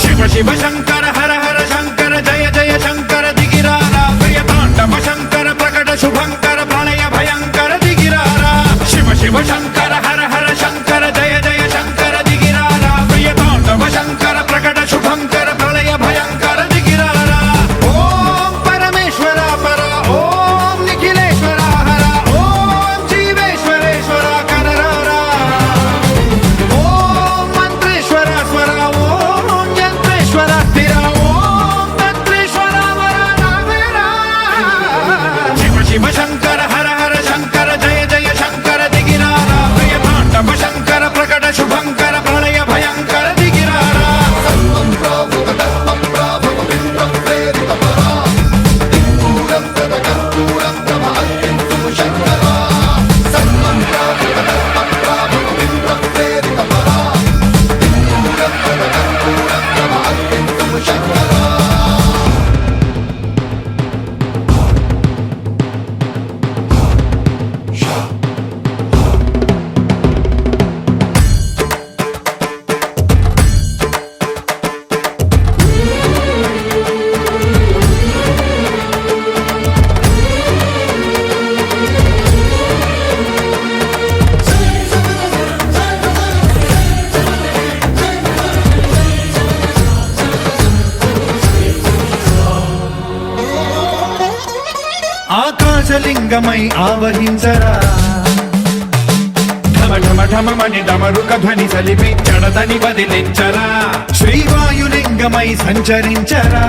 శివ శివ శంకర హర హర శంకర జయ జయ శంకర దిగిరారా ప్రియతాండవ శంకర ప్రకట శుభంకర ప్రళయ భయంకర దిగిరారా శివ శివ శంకర హర హర శంకర జయ జయ శంకర దిగిరారా ప్రియతాండవ శంకర ప్రకట శుభంకర ప్రళయ భయంకర దిగిరారా ఓం పరమేశ్వర పర ఓం నిఖిలేశ్వర హర ఓం జీవేశ్వరేశ్వర కరరారా ఓం మంత్రేశ్వర స్వర ఓం యంత్రేశ్వర స్థిర ఓం తంత్రేశ్వర వర రావేరా శివ శివ శంకర హర హర శంకర జయ జయ శంకర దిగిరారా ప్రియతాండవ శంకర ప్రకట శుభంకర ప్రళయ భయంకర దిగిరారా ఆకాశలింగమై ఆవహించరా ఢమ ఢమ ఢమమని డమరుక ధ్వని సలిపి జడదని వదిలించరా శ్రీవాయులింగమై సంచరించరా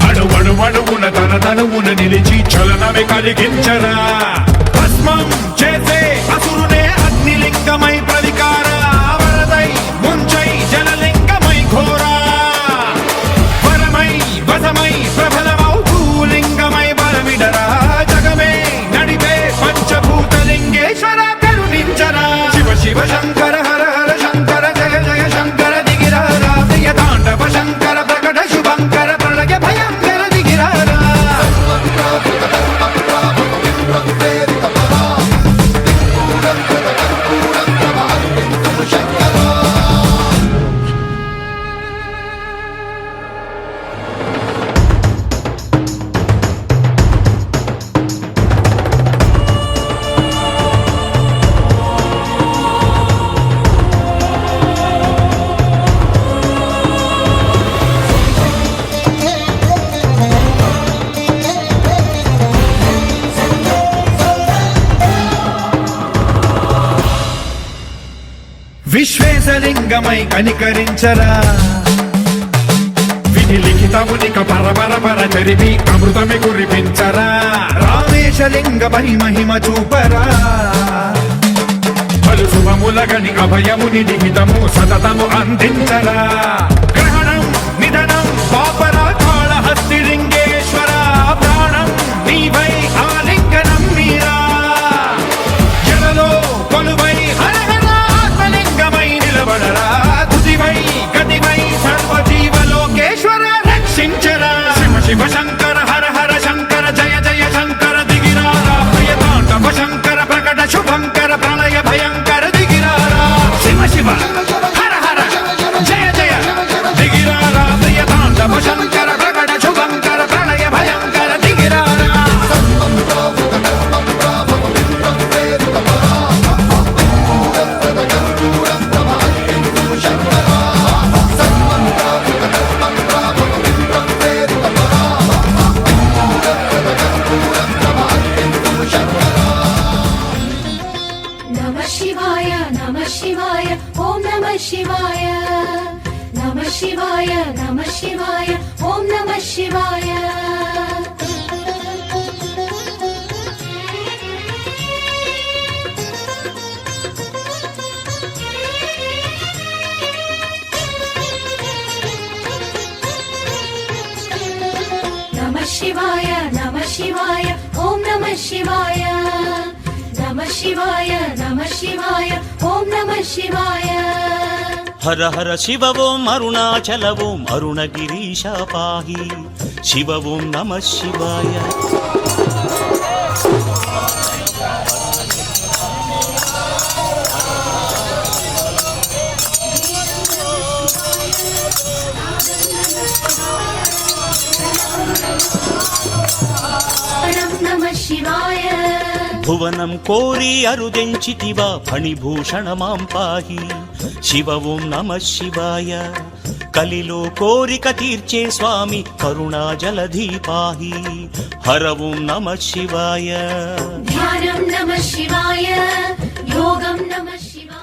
అడువడువడువున తన తనువున నిలిచి చలనమే కలిగించరా భస్మం చేసే అసురునే అగ్నిలింగమై ప్రవికార వరదై ముంచై జలలింగమై ఘోరా వరమై వసమై ప్రబలమౌ భూలింగమై బలమిడరా జగమే నడిపే పంచభూతలింగేశ్వర కరుణించరా శివ శివ శంకర హర హర శంకర జయ జయ శంకర దిగిరారా ప్రియతాండవ శంకర ప్రకట శుభంకర ప్రళయ భయంకర దిగిరారా విశ్వేశలింగమై కనికరించరా విధి లిఖితమునిక పరపర పర చరిపి అమృతమి కురిపించరా రామేశలింగమై మహిమ చూపరా పలు శుభములగని అభయముని నిహితము సతతము అందించరా గ్రహణం నిధనం పాపర కాళహస్తి లింగేశ్వర ప్రాణం నీవై ఆలింగనం మీరా జలలో కొలువై హర నిలబడరా తుదివై గతివై సర్వజీవలోకేశ్వర రక్షించరా శివ శివ శంకర హర హర శంకర జయ జయ శంకర దిగిరారా ప్రియతాండవ శంకర ప్రకట శుభంకర ప్రళయ భయంకర దిగిరారా శివ శివ హర హర జయ జయ దిగిరారా ప్రియతాండవ శంకర ప్రకట శుభంకర ప్రళయ భయంకర దిగిరారా శివాయ నమ శివాయ నమ శివాయ ఓం నమ శివాయ నమ శివాయ నమ శివాయ ఓం నమ శివాయ నమ శివాయ నమ శివాయ ఓం నమ శివాయ హర హర శివ ఓం అరుణాచల ఓం అరుణగిరీశ పాహి శివ ఓం నమ శివాయ నమః శివాయ భువనం కోరి అరుదెంచితివా ఫణిభూషణమాం పాహి శివ ఓం నమః శివాయ కలిలో కోరిక తీర్చే స్వామి కరుణా జలధి పాహి హర ఓం నమః శివాయ ధ్యానం నమః శివాయ యోగం నమః శివాయ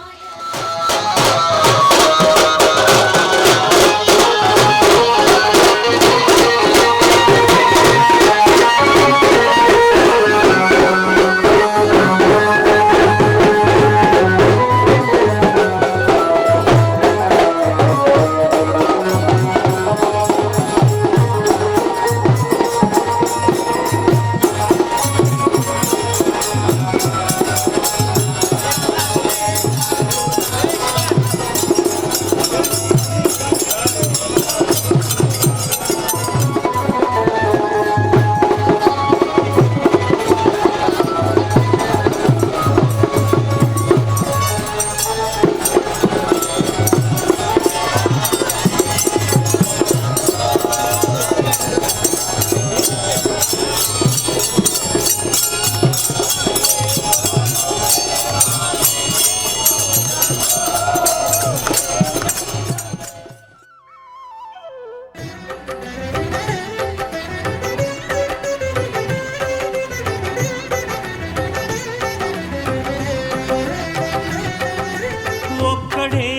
ఒక్కడే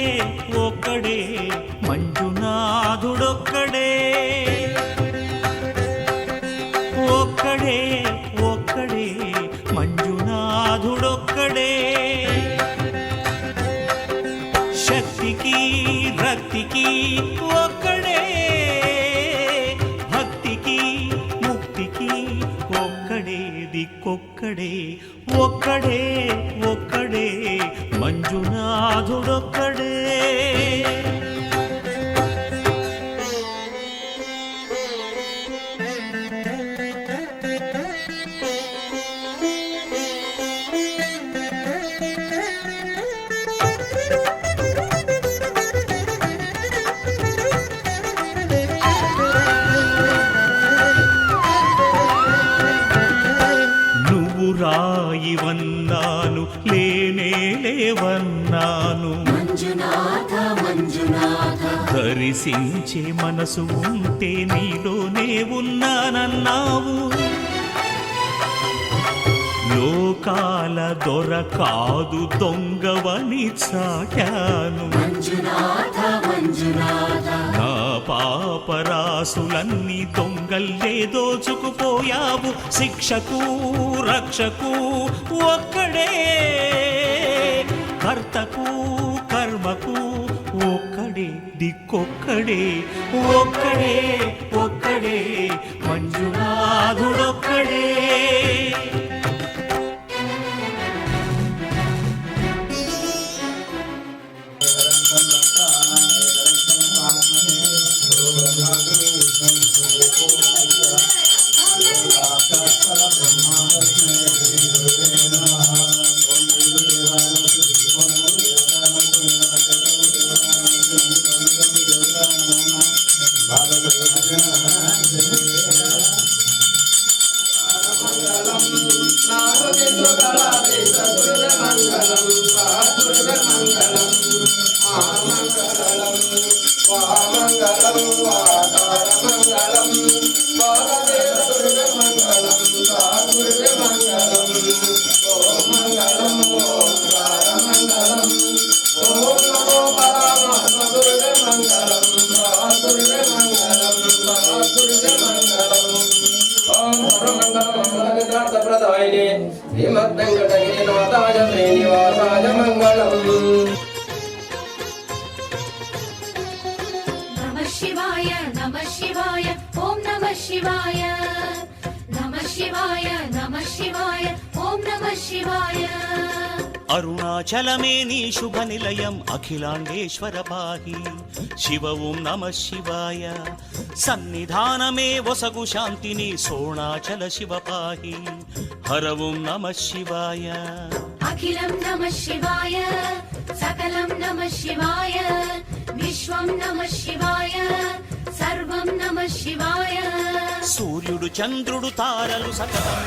ఒక్కడే మంజునాథుడొక్కడే ఒక్కడే ఒక్కడే మంజునాథుడొక్కడే శక్తికి రక్తికి ఒక్కడే భక్తికి ముక్తికి ఒక్కడే దిక్కొక్కడే ఒక్కడే ఒక్కడే మంజునాథుడొక్కడే నువ్వు రాయివన్నాను లేనే లేవన్నాను మంజునాథ మంజునాథ దర్శించే మనసు ఉంటే నీలోనే ఉన్నానన్నావు లోకాల దొర కాదు దొంగవని చాటాను మంజునాథ మంజునాథ నా పాపరాసులన్నీ దొంగల్లే దోచుకుపోయావు శిక్షకు రక్షకు ఒక్కడే కర్తకు కర్మకు ఒక్కడే దిక్కొక్కడే ఒక్కడే ఒక్కడే మంజునాథుడొక్కడే శ్రీమద్దంకటగిరినాథాయ శ్రీనివాసాయ మంగళం. నమః శివాయ నమః శివాయ ఓం నమః శివాయ నమః శివాయ నమః శివాయ ఓం నమః శివాయ అరుణాచలమే నీ శుభ నిలయం అఖిలాండేశ్వర పాహి శివ ఓం నమ శివాయ సన్నిధానమే వసగు శాంతిని సోణాచల శివ పాహి హర ఓం నమ శివాయ అఖిలం నమః శివాయ సకలం నమః శివాయ విశ్వం నమః శివాయ సర్వం నమః శివాయ సూర్యుడు చంద్రుడు తారలు సకలం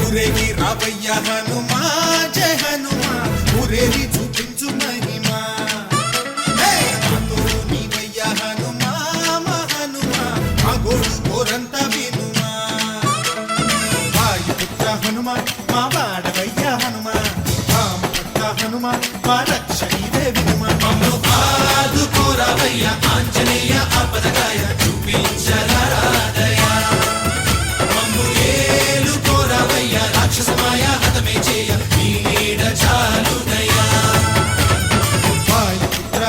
ఊరేగి రావయ్య హనుమా జయ హనుమా ఊరేగి చూపించు మహిమా తోడు నీవయ్య హనుమా మా హనుమా మా గోడు కోరంత వినుమా వాయుపుత్ర హనుమా మా వాడవయ్య హనుమా రామభక్త హనుమా మా రక్షణీదే వినుమా మమ్ము ఆదుకోరావయ్య ఆంజనేయ ఆపదగాయ చూపించరాదయ మమ్ము ఏలుకోరావయ్య రాక్షసమాయ హతమే చేయ నీ నీడ చాలుదయా వాయుపుత్ర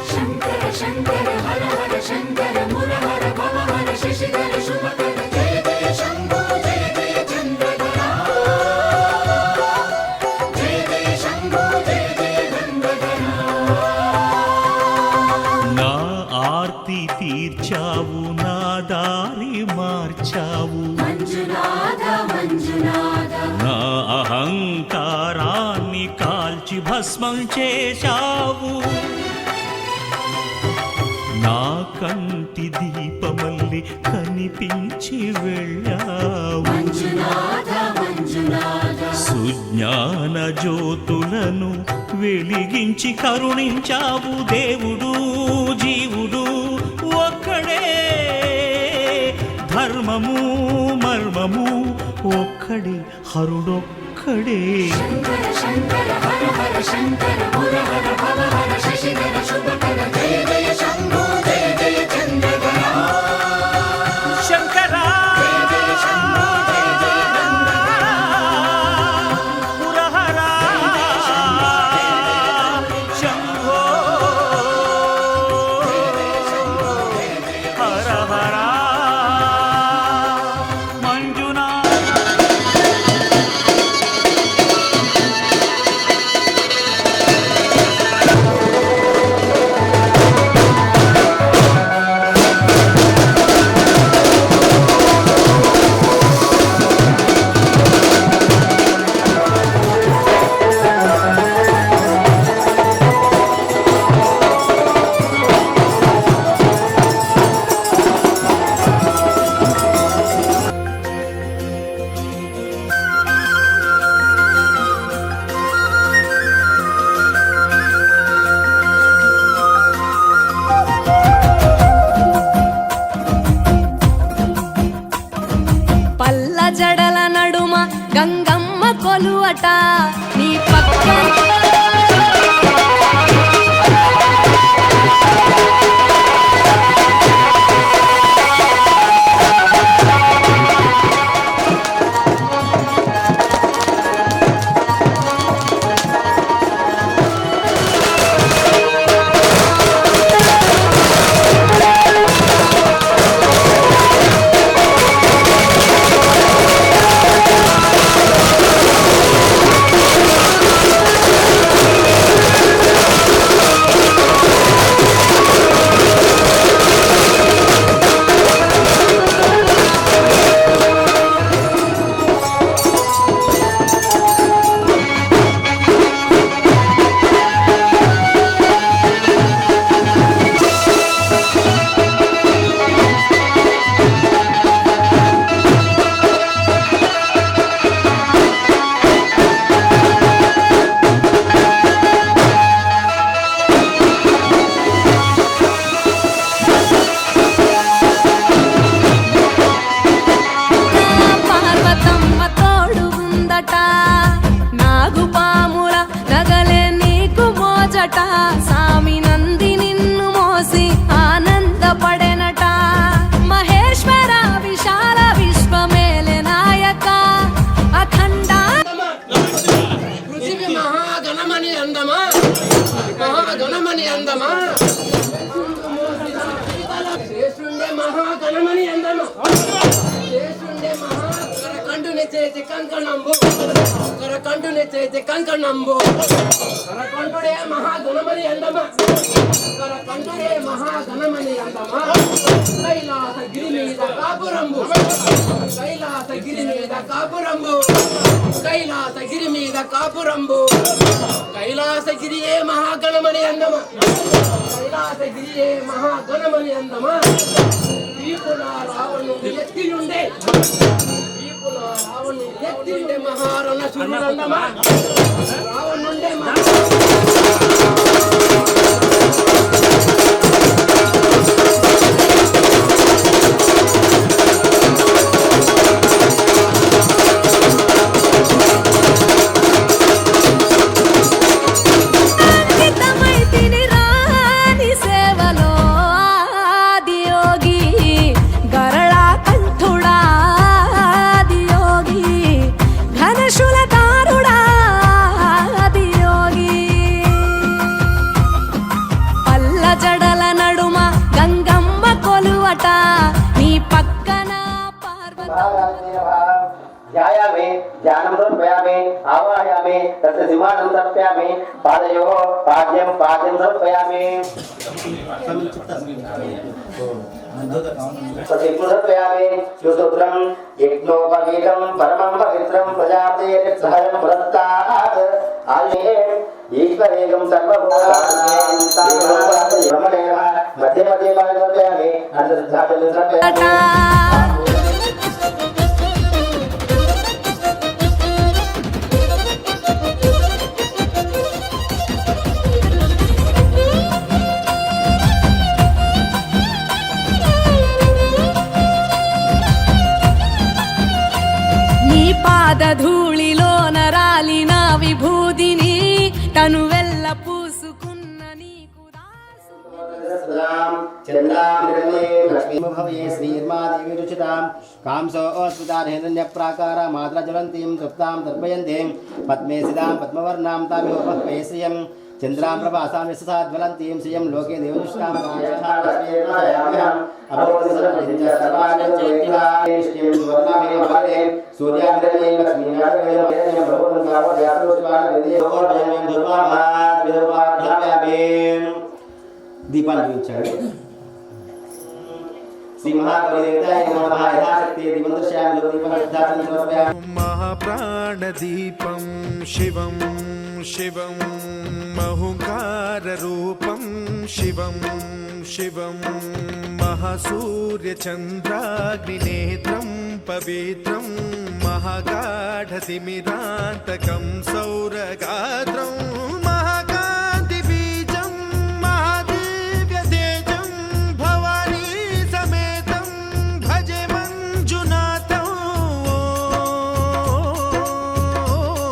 శంకర శంకర హర హర శంకర మురహర భవహర శశిధర శుభకర జయ జయ శంభో జయ జయ చంద్రధర జయ జయ శంభో జయ జయ గంగధర నా ఆర్తి తీర్చావు నా దారి మార్చావు మంజునాథ మంజునాథ నా అహంకారాన్ని కాల్చి భస్మం చేశావు నా కంటి దీపమల్లి కనిపించి వెళ్ళావు మంజునాథ మంజునాథ సుజ్ఞాన జ్యోతులను వెలిగించి కరుణించావు దేవుడు జీవుడు ఒక్కడే ధర్మము మర్మము ఒక్కడే హరుడొక్కడే శంకర శంకర హర హర శంకర మురహర భవహర శశిధర శుభకర జయ జయ శంభో జయ జయ చంద్రధర శంకరా జయ జయ శంభో జయ జయ గంగధర పురహరా శంభో హర హర మంజునాథ పల్ల జడల నడుమ గంగమ్మ కొలువట నీ పక్క మహాగణమణి అందమా మహాగణమణి అందమా చేసుండే మహాగణమణి అందమా చేసుండే కరకండుని చేతి కంకణంబు కరకండుని చేతి కంకణంబు కరకంఠుడే మహాగణమణి అందమా కరకంఠుడే మహాగణమణి అందమా కైలాసగిరి మీద కాపురంబు కైలాసగిరి మీద కాపురంబు కైలాసగిరి మీద కాపురంబు కైలాసగిరియే మహాగణమణి అందమా కైలాసగిరియే మహాగణమణి అందమా వీపున రావణుడు ఎత్తియుండే వీపున రావణుడు ఎత్తిండే మహారణ సురుడందమా రావణుండే అంకితమైతిని రాణి సేవలో ఆదియోగి గరళా కంఠుడా ఆదియోగి ఘనశూలధారుడా ఆదియోగి పల్ల జడల నడుమ గంగమ్మ కొలువట నీ పక్కన పార్వతి ध्यायामि ध्यानं समर्पयामि आवाहयामि तस्य सिंहासनं समर्पयामि पादयोः पाद्यं समर्पयामि समर्पयामि युद्धुद्रं यज्ञोपवीतं परमं पवित्रं प्रजापतेर्सहजं पुरस्तात् आयुः ईश्वरेगं सर्वभूतानां ब्रह्मणेन मध्ये मध्ये समर्पयामि अन्तर्धातुं समर्पयामि పాదధూళిలో నరాలిన విభూదిని తను వెల్ల పూసుకున్న నీకు లక్ష్మీభవే శ్రీర్మాదేవి రుచితాం కాంసోస్మితాహిరణ్యప్రాకార మాద్రజ్వలంతీం తృప్తాం దర్పయంతీం పద్మే సిదాం పద్మవర్ణాం తామిహోపహ్వే శ్రియం చంద్రాం ప్రభాసాం యశసాజ్వలంతీం శ్రియం లోకే దేవదుష్టాం దీపాన్ని చూపించాడు శ్రీ మహాదేవతాయ నమః యథాశక్తి దీపందర్శయామి దీపం సమర్పయామి महाप्राणदीपं शिवं शिवं महुकाररूपं शिवं शिवं महासूर्यचन्द्राग्निनेत्रं पवित्रं महागाढतिमिरान्तकं सौरगात्रं महाकान्तिबीजं महादिव्यतेजं भवानी समेतं भजे मञ्जुनाथं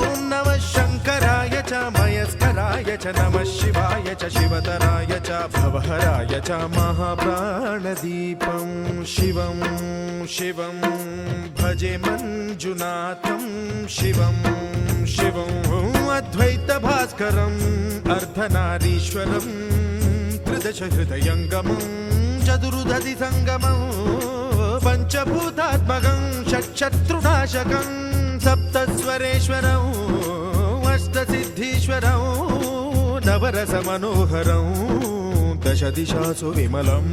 ॐ नमः शङ्कराय च मयस्कराय च नमः शिवाय च शिवतराय च भवहराय च महाप्राणदीपं शिवं शिवं भजे मञ्जुनाथं शिवं शिवं अद्वैतभास्करम् अर्धनारीश्वरं त्रिदशहृदयङ्गमं चतुर्दधिसङ्गमं पञ्चभूतात्मकं षट्शत्रुनाशकं सप्तस्वरेश्वरं अष्टसिद्धीश्वरं नवरसमनोहरं दशदिशासु विमलम्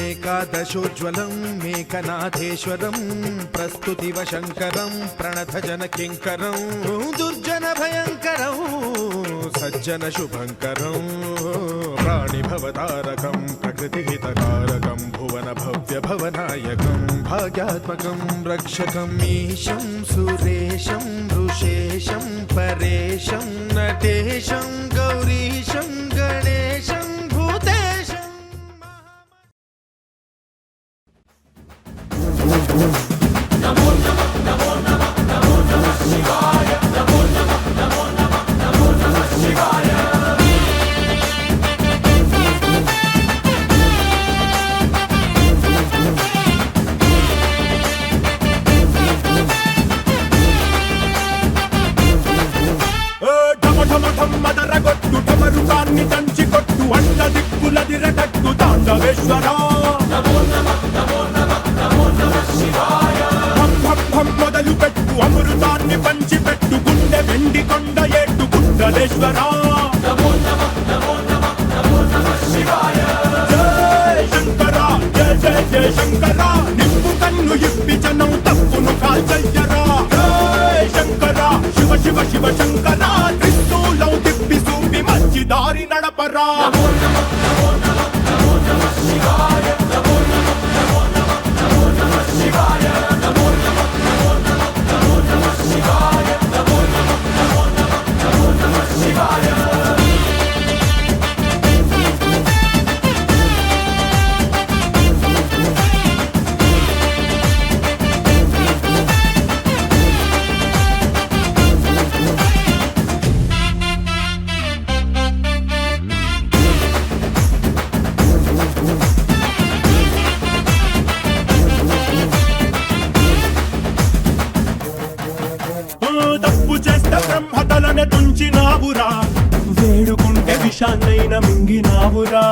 एकादशोज्ज्वलं मेकनाथेश्वरं प्रस्तुतिवशङ्करं प्रणतजनकिङ्करं दुर्जनभयङ्करं सज्जनशुभङ्करं प्राणिभवतारकं प्रकृतिहितकारकं भुवनभव्यभवनायकं भाग्यात्मकं रक्षकं ईशं सुरेशं ऋषेशं परेशं नटेशं गौरीशं गणेशं भूतेशं అసురుణ్ణి దంచి కొట్టు అంట దిక్కులదిరగట్టు తాండవేశ్వరా మొదలు పెట్టు అమృతాన్ని పంచి పెట్టు గుండె వెండి కొండ ఏటు గుండలేశ్వరా జయ శంకరా జయ జయ జయ శంకరా నిప్పు కన్ను ఇప్పి జనం తప్పును కాల్చయ్యరా జయ శంకరా శివ శివ శివ శంకరా త్రిశూలం తిప్పి చూపి మంచి దారి నడపరా తప్పు చేస్తే బ్రహ్మతలనే తుంచినావురా వేడుకుంటే విషాన్నైన మింగినావురా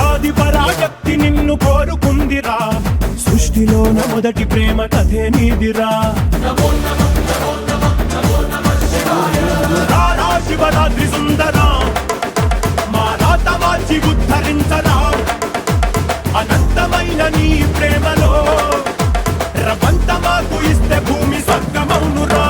ఆది పరాశక్తి నిన్ను కోరుకుందిరా సృష్టిలోన మొదటి ప్రేమ కథే నీదిరా రారా శివరాత్రి సుందరా మా రాత మార్చి ఉద్ధరించరా అనంతమైన నీ ప్రేమలో రవంత మాకు ఇస్తే భూమి స్వర్గమౌనురా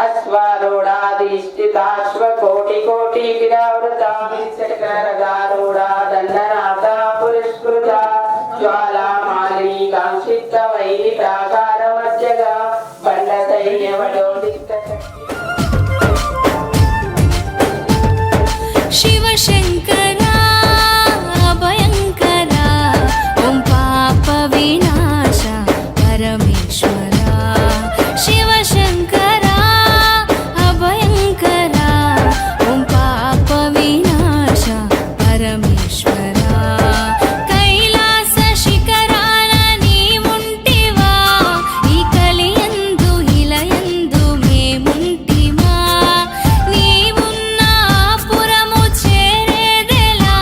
అశ్వారూఢాధిష్ఠితాశ్వకోటి గిరావృతా చక్రరగారూఢా దండనాథా పురస్కృత జ్వాలామాలి కాంక్షిత వైరితాకార మధ్యగా బండ సైన్యవడో శివశంకరా భయంకరా ఓం పాప వినాశ పరమేశ్వరా శివశంకరా అభయంకరా ఓం పాప వినాశ పరమేశ్వరా కైలాస శిఖరాన నీవుంటివా ఈ కలియందు ఇలయందు మేముంటిమా నీవున్న పురము చేరేదెలా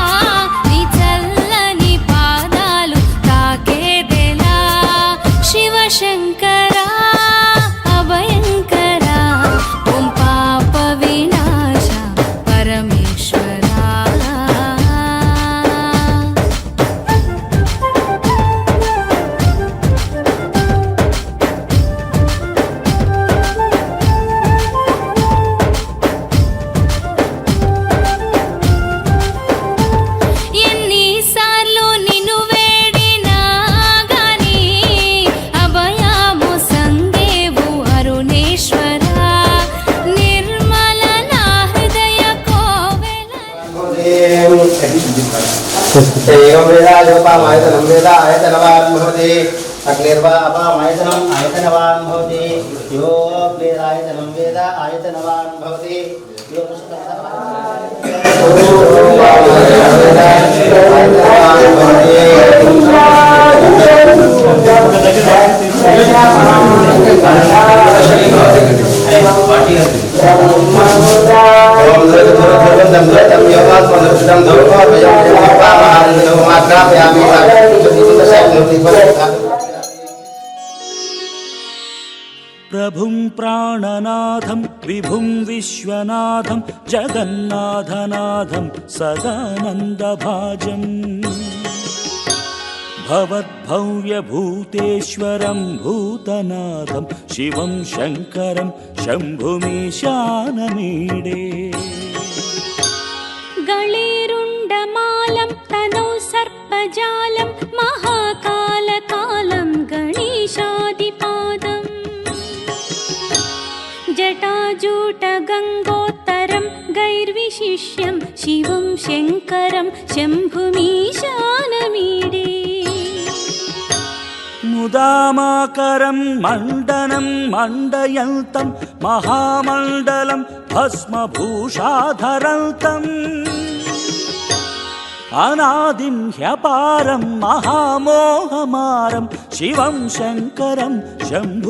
నీ చల్లని పాదాలు తాకేదెలా శివశంకరా అభయంకరా ఓం పాప వినాశ పరమేశ్వరా ఎన్నిసార్లు నిన్ను వేడినా గాని అభయము సంగేవు అరుణేశ్వరా నిర్మల నా హృదయ కోవెల ఏం వేదాయోపామాయతనం వేద ఆయతనవాన్ భవతి అగ్నిర్వా అపామాయతనం ఆయతనవాన్ భవతి యోగ్నిరాయతనం వేద ఆయతనవాన్ భవతి ప్రభుం ప్రాణనాథం విభుం విశ్వనాథం జగన్నాథనాథం సదానందభాజం భవద్భవ్యభూతేశ్వరం భూతనాథం శివం శంకరం శంభుమీశానమీడే గళేరుండమాలం తనౌ సర్పజాలం మహాకాలకాలం గణేశాదిపాదం జటాజూట గంగోత్తరం గైర్విశిష్యం శివం శంకరం శంభుమీశానమీడే విష్ణుదామాకరం మండనం మండయంతం మహామండలం భస్మభూషాధరంతం అనాదిం హ్యపారం మహామోహమారం శివం శంకరం శంభుమీశానమీడే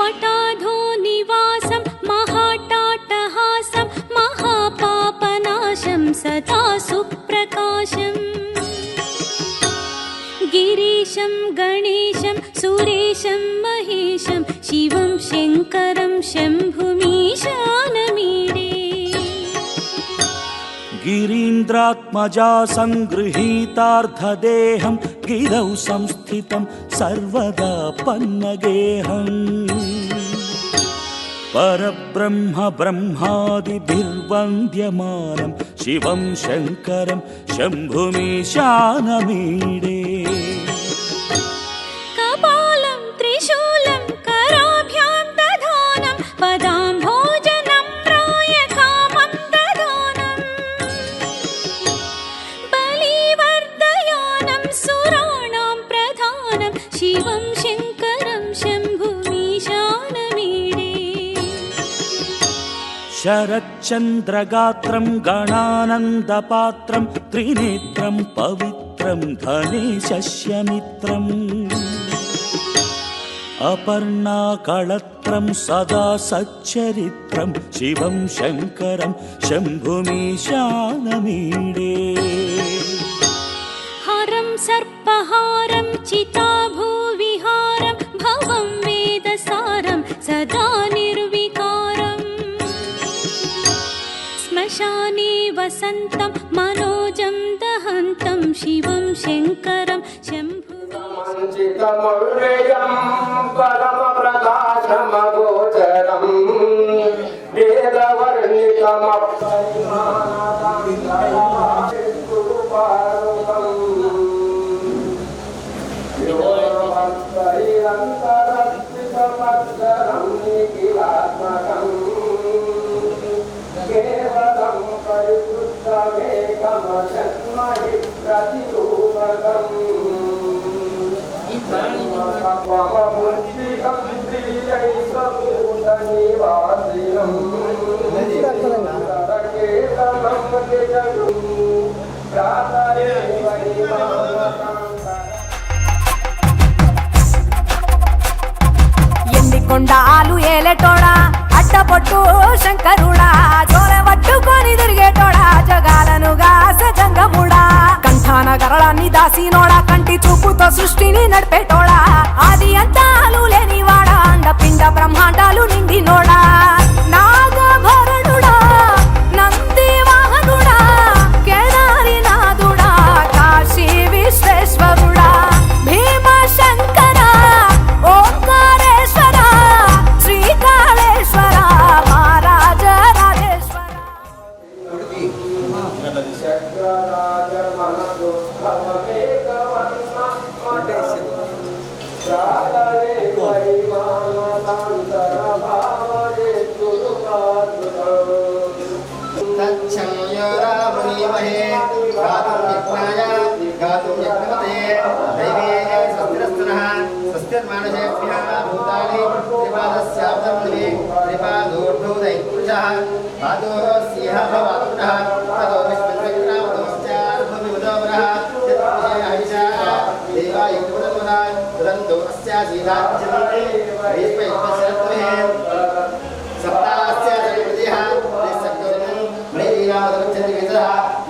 వటాధో నివాసం మహాటాటహాసం మహాపాపనాశం సదా సుప్రకాశం గిరీశం గణేశం సురేశం మహేశం శివం శంకరం శంభుమీశానమీడే గిరీంద్రాత్మజా సంగృహీతార్థదేహం గిరౌ సంస్థితం సర్వదా పన్నగేహం పరబ్రహ్మ బ్రహ్మాదిభిర్వంద్యమానం శివం శంకరం శంభుమీశానమీడే కపాలం త్రిశూలం కరాభ్యాం దధానం పదాంభోజనం ప్రాయకామం దధానం బలివర్ధయానం సురాణాం ప్రధానం శివం శంకరం శంభుమీశానమీడే శరచ్చంద్రగాత్రం గణానందపాత్రం త్రినేత్రం పవిత్రం ధనేశస్యమిత్రం అపర్ణాకళత్రం సదా సచ్చరిత్రం శివం శంకరం శంభుమీశానమీడే హరం సర్పహారం చితాభూవిహారం భవం వేదసారం సదా నిర్వికారం శ్మశానే వసంతం మనోజం దహంతం శివం శంకరం మంచితమౌర్యం పరమ ప్రకాశమగోచరం కేవలం పరిశుద్ధమేకమజన్మహి ప్రతిరూపకం ఎన్ని కొండాలు ఏలేటోడా అడ్డపొట్టు శంకరుడా జోల పట్టుకొని తిరిగేటోడా జగాలను గాస జంగముడా కంఠాన గరళాన్ని దాసినోడా కంటి చూపుతో సృష్టిని నడిపేటోడా ఆది అంతాలు లేనివాడా అండపిండ బ్రహ్మాండాలు నిండినోడా నాగభరణుడా నంది వాహనుడా కేదారి నాథుడా కాశీ విశ్వేశ్వరుడా భీమ శంకర ఓంకారేశ్వర శ్రీకాళేశ్వర మహారాజ రాజేశ్వర तच्छंयोरामुनीमहे गातुं यज्ञाय गातुं यज्ञमते दैवे स्वस्तिरस्तनः स्वस्तिर्मानुषेभ्यः भूतानि त्रिपादस्याब्दं दिवि त्रिपादोर्ध्वो दैपुरुषः पादोस्यः भवात्मनः ततो विश्वविक्रमोऽस्यार्भुविमुदोवरः यत्पुरुषेऽहिषः देवायुक्तमुदमुदा तुरन्तो अस्यासीदाज्यन्ते वैश्वैश्वशरत्वे सप्तास्य जयप्रतिः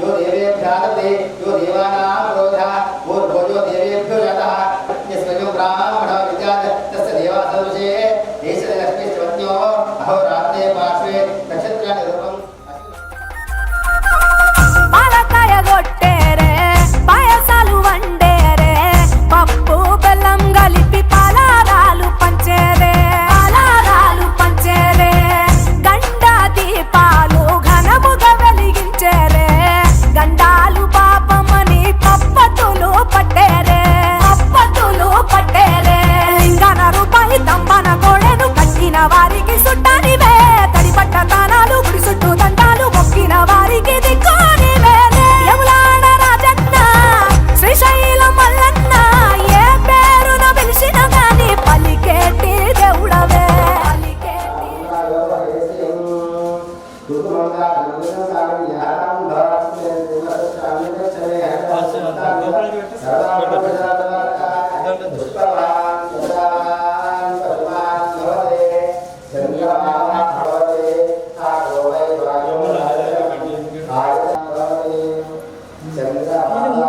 यो देवेभ्यादते यो देवानां क्रोधः ऊर्ध्वो देवेभ्यो जातः यस्मिन् ब्राह्मणः विद्यात् तस्य देवासदृशे देशलक्ष्मीश्वत्यो अहोरात्रे पार्श्वे नक्षत्राणि रूपम् పాలకాయ గొట్టేరే పాయసాలు వండేరే పప్పు బెల్లం కలిపి పలారాలు పంచేరే గండ దీపాలు ఘనముగా వెలిగించేరే चन्द्रवान् चन्द्रवान् पद्मान् भवते चन्द्रवान् भवते आगो वै वायो आगो भवते चन्द्रवान्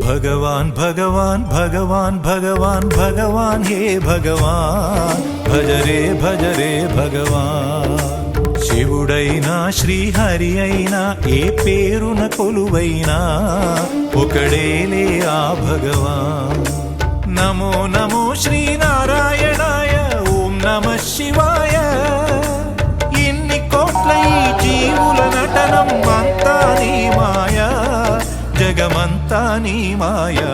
भगवान भगवान भगवान भगवान भगवान हे भगवान भज रे भगवान శివుడైనా శ్రీహరి అయినా ఏ పేరున కొలువైనా ఒకడేలే ఆ భగవాన్ నమో నమో శ్రీనారాయణాయ ఓం నమః శివాయ ఇన్ని కోట్ల ఈ జీవుల నటనం అంతా నీ మాయా జగమంతా నీ మాయా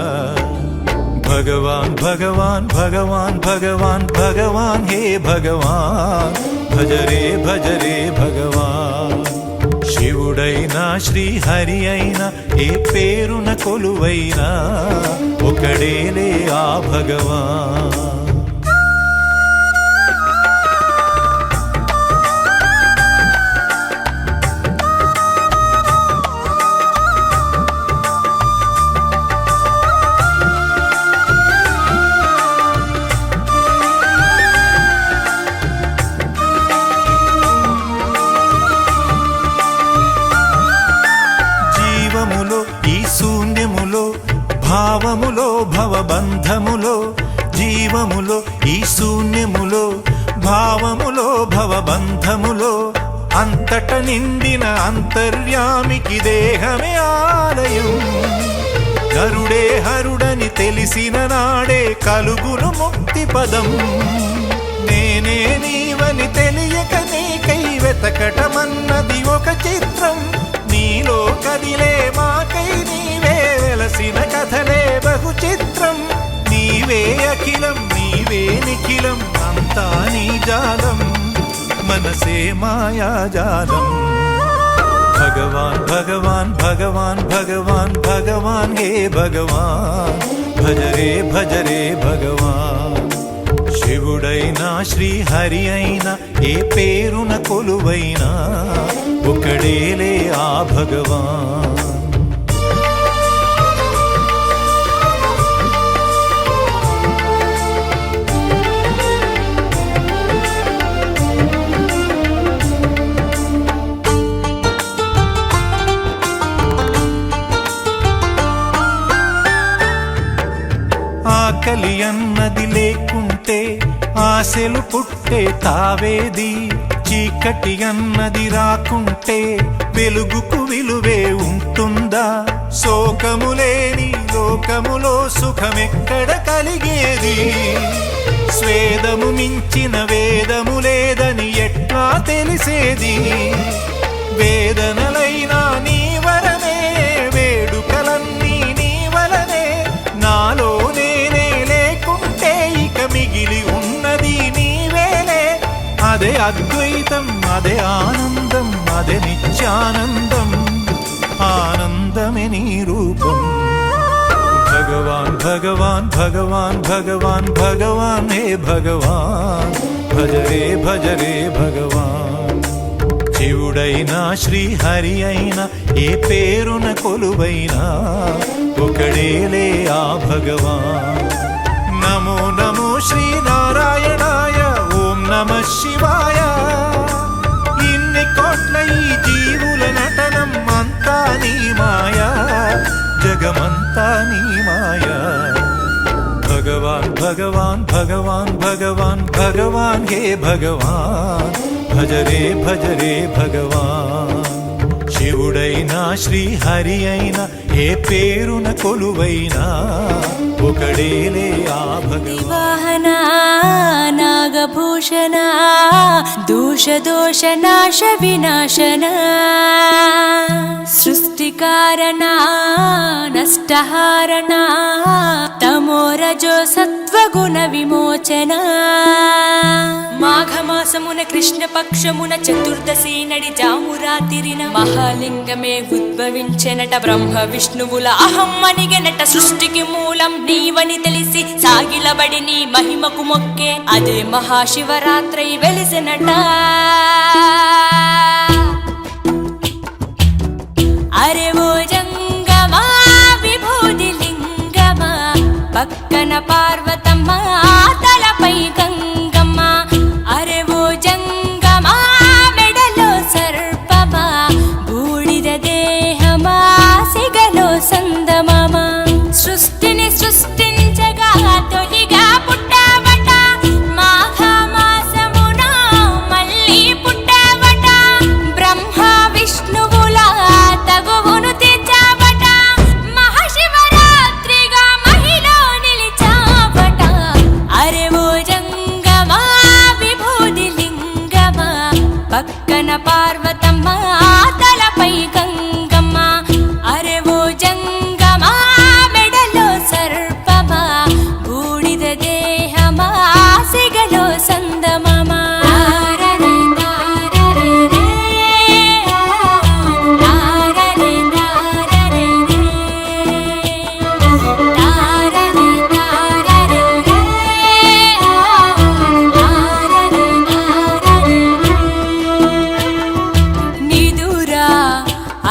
భగవాన్ భగవాన్ భగవాన్ భగవాన్ భగవాన్ హే భగవాన్ భజ రే భగవాన్ శివుడైనా శ్రీహరి అయినా ఏ పేరున కొలువైనా ఒకడేలే ఆ భగవాన్ భావములో భవబంధములో జీవములో ఈ శూన్యములో భావములో భవబంధములో అంతట నిండిన అంతర్యామికి దేహమే ఆలయం గరుడే హరుడని తెలిసిన నాడే కలుగును ముక్తి పదం నేనే నీవని తెలియక నీకై వెతకటమన్నది ఒక చిత్రం నీలో కదిలే మాకై నీవే వెలసిన కథలే బహు చిత్రం నీవే అఖిలం నీవే నిఖిలం అంతా నీ జాలం మనసే మాయాజాలం భగవాన్ భగవాన్ భగవాన్ భగవాన్ భగవాన్ హే భగవాన్ భజ రే భగవాన్ శివుడైనా శ్రీహరి అయినా ఏ పేరున కొలువైనా ఒకడేలే ఆ భగవాన్ ఆకలి అన్నది లేకుంటే ఆశలు పుట్టే తావేది చీకటి అన్నది రాకుంటే వెలుగుకు విలువే ఉంటుందా శోకము లేని లోకములో సుఖమెక్కడ కలిగేది స్వేదము మించిన వేదము లేదని ఎట్లా తెలిసేది వేదనలైనా నీ వరమే వేడుకలన్నీ నీ వలనే నాలో నేనే లేకుంటే ఇక మిగిలి ఉన్నది నీవేలే అదే అద్వైతం అదే ఆనందం అదే నిత్యానందం ఆనందమే నీ రూపం భగవాన్ భగవాన్ భగవాన్ భగవాన్ భగవాన్ హే భగవాన్ భజ రే భగవాన్ శివుడైనా శ్రీహరి అయినా ఏ పేరున కొలువైనా ఒకడేలే ఆ భగవాన్ నమో నమో శ్రీనారాయణాయ ఓం నమః శివాయ ఇన్ని కోట్ల ఈ జీవుల నటనం అంతా నీ మాయా జగమంతా నీ మాయా భగవాన్ భగవాన్ భగవాన్ భగవాన్ భగవాన్ హే భగవాన్ భజ రే భగవాన్ శివుడైనా శ్రీహరి అయినా ఏ పేరున కొలువైనా ఒకడేలే ఆ భగవాన్ నాగభూషణ దోష నాశ వినాశన సృష్టికారణ నష్టహారణ తమోరజో సత్వగుణ విమోచన మాఘమాసమున కృష్ణ పక్షమున చతుర్దశి నడి జామురాతిరిన మహాలింగమే ఉద్భవించెనట బ్రహ్మ విష్ణువుల అహం అనిగెనట సృష్టికి మూలం నీవని తెలిసి సాగిలబడి నీ మహిమకు మొక్కే అదే మహాశివరాత్రి వెలిసినట పార్వతమ్మ తలపై గంగమ్మ అరెవో జంగమా మెడలో సర్పమా బూడిద దేహమా సిగలో సందమమా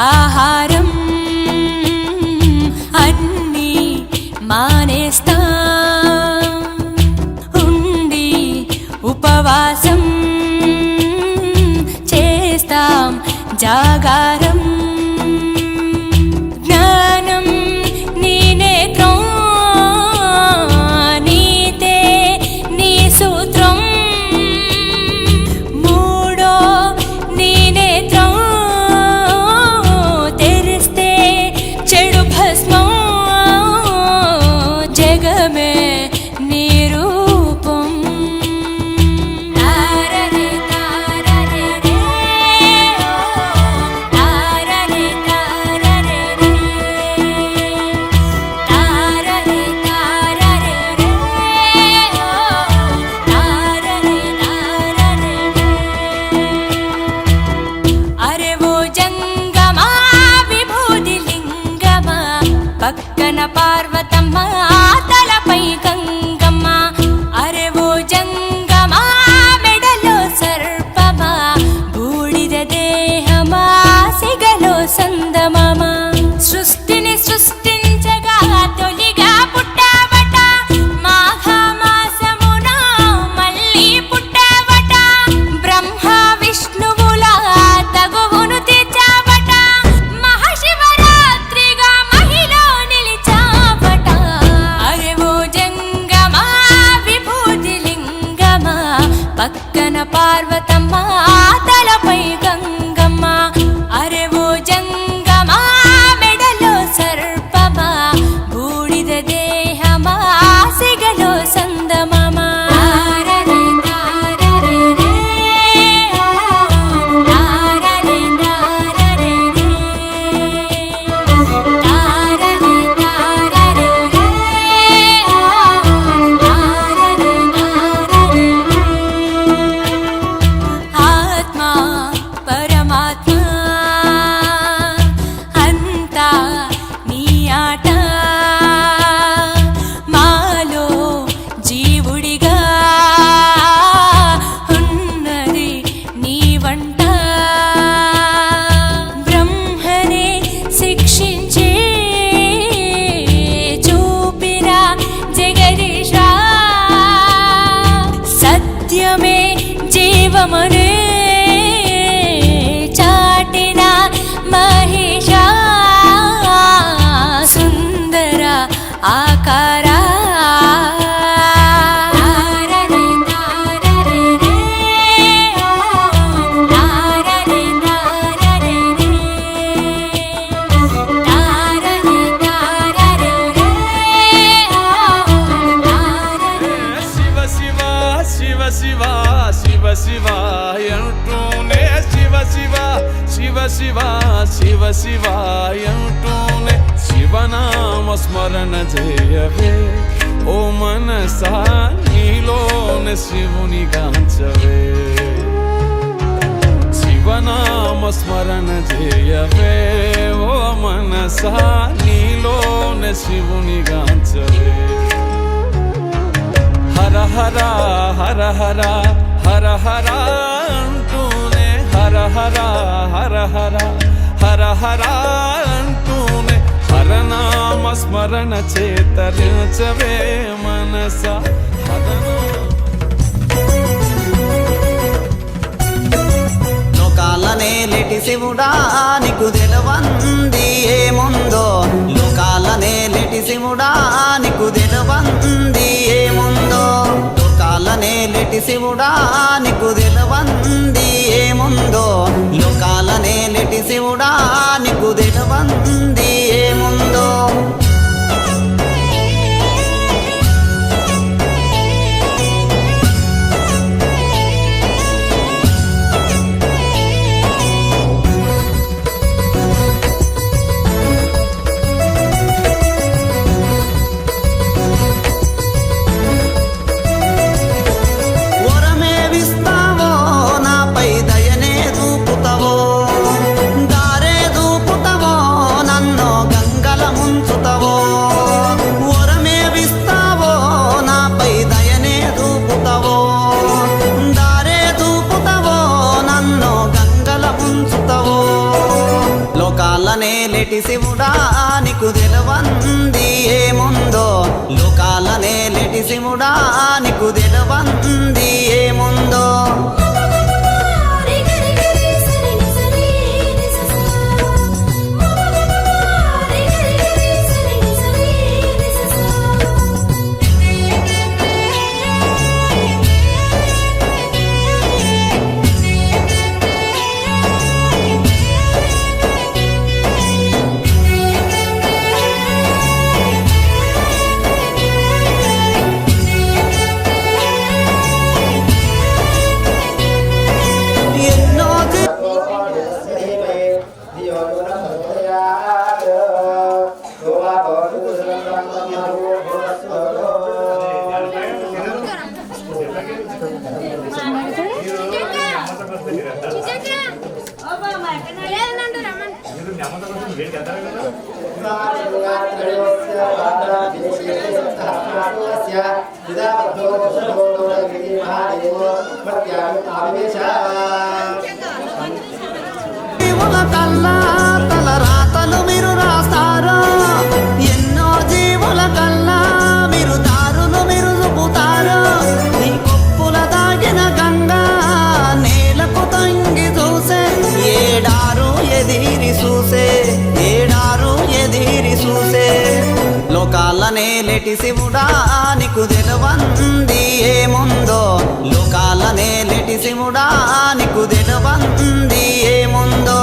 ఆహారం అన్నీ మానేస్తా ఉండి ఉపవాసం చేస్తాం జాగారం జ్ఞానం నీ నేత్రం నీతే నీ సూత్రం మూడో నీ నేత్రం చెడు భస్మం జగమే నీ రూపం తారరే తారరే రే తారరే తారరే రే తారరే తారరే రే తారరే తారరే అరే ఓ జంగమా విభూది పక్కన పార్వతమ్మ తలపై గంగమ్మ అరెవో జంగమా మెడలో సర్పమా బూడిద దేహమా సిగలో సందమమా సృష్టిని సృష్టించగా తొలిగా పుట్టావట మాఘమాసమున మళ్ళీ పుట్టావట బ్రహ్మ విష్ణువుల తగువును తీర్చావట మహాశివరాత్రిగా మహిలో నిలిచావట అరెవో జంగమా విభూతి లింగమా పక్కన పార్వతమ్మ తలపై గంగమ్మ అరెవో జంగమా మెడలో సర్పమా బూడిద దేహమా సిగలో సందమమా తారరే తారరే రే తారరే తారరే రే తారరే తారరే రే తారరే తారరే ఆత్మ పరమాత్మ అంతా నీ ఆట మాలో జీవుడిగా ఉన్నది నీ వంట బ్రహ్మనే శిక్షించే చూపిన జగదీశ సత్యమే జీవమనే చాటిన మహిష సుందర ఆకారా తారరే తారరే రే తారరే తారరే రే తారరే తారరే రే తారరే శివ శివ శివ శివ శివ శివ అంటూనే శివ శివ శివ శివ శివ శివ అంటూనే శివనామ స్మరణ చేయవే ఓ మనసా నీలోనే శివుని గాంచవే శివనామ స్మరణ చేయవే ఓ మనసా నీలోనే శివుని గాంచవే హర హర హర హర హర హర అంటూనే హర హర హర హర హర హర అంటూనే హరనామ స్మరణ చేతరించవే మనస లోకాలనే లేటి శివుడా నీకు తెలవంది ఏముందో లోకాలనే లేటి శివుడా నీకు తెలవంది ఏముందో లోకాలనే లేటి శివుడా నీకు తెలవంది ఏముందో లోకాలనే లేటి శివుడా నీకు తెలవంది ఏముందో లోకాలనే లేటి శివుడా నీకు తెలవంది ఏముందో లోకాలనే లేటి శివుడా నీకు తెలవంది ఏముందో జీవుల కల్లా తల రాతలు మీరు రాస్తారో ఎన్నో జీవుల కల్లా మీరు దారులు మీరు చూపుతారో నీ కొప్పుల దాగిన గంగా నేలకు తంగి చూసే ఏడారు ఎదిరి చూసే ఏడారు ఎదిరి చూసే లోకాలనే లేటి శివుడా నీకు తెలవంది ఏముందో లోకాలనే లేటి శివుడా నీకు తెలవంది ఏముందో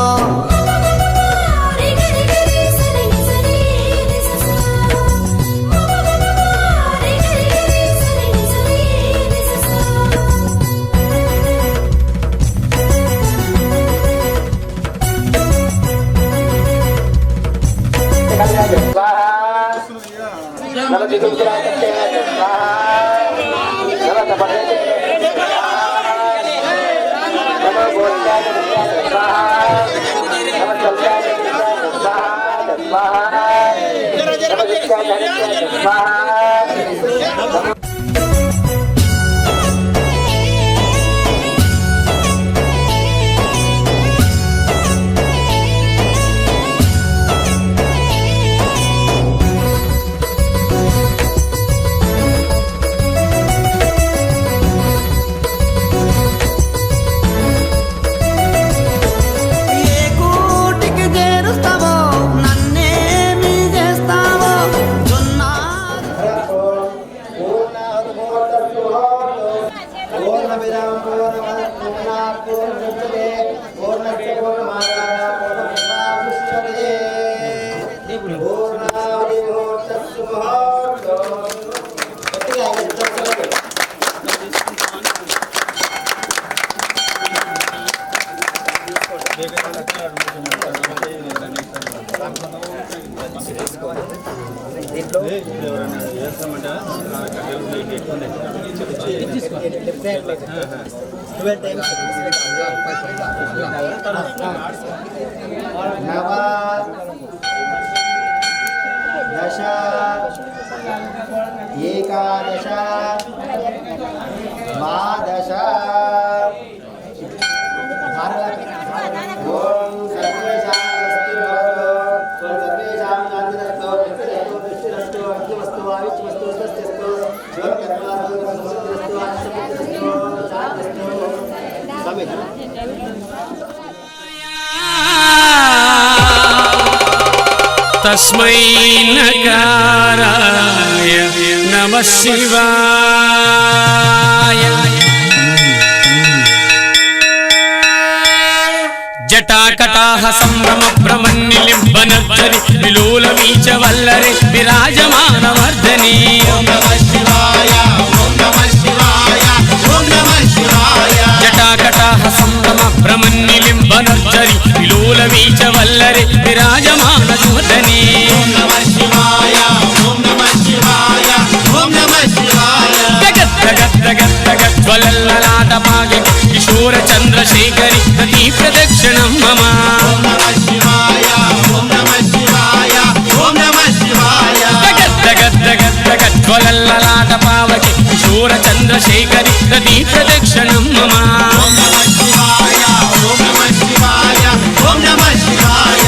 दश एकादश द्वादश ओम सर्वेषां सर्वेषां शान्तिरस्तु पुष्टिरस्तु अग्निमस्तु आयुष्मस्तु स्वस्तिरस्तु योगकर्मारस्तु आयुष्मस्तु शान्तिरस्तु स्वामी तस्मै नकाराय नमः शिवाय जटाकटाह संभ्रम भ्रमन्निलिम्बनद्धरि विलोलमीच वल्लरे विराजमानवर्धने ओम नमः शिवाय ओम नमः शिवाय ओम नमः शिवाय जटाकटाह संभ्रम भ्रमन्निलिम्बनद्धरि विलोलमीच वल्लरे विराजमानवर्धने ओम नमः शिवाय ओम नमः शिवाय ओम नमः शिवाय ज्वलल्ललाटपागे किशोर चंद्रशेखरि नदी प्रदक्षिणं मम ओम नमः शिवाय ओम नमः शिवाय ओम नमः शिवाय ज्वलल्ललाटपागे किशोर चंद्रशेखरि नदी प्रदक्षिणं मम ओम नमः शिवाय ओम नमः शिवाय ओम नमः शिवाय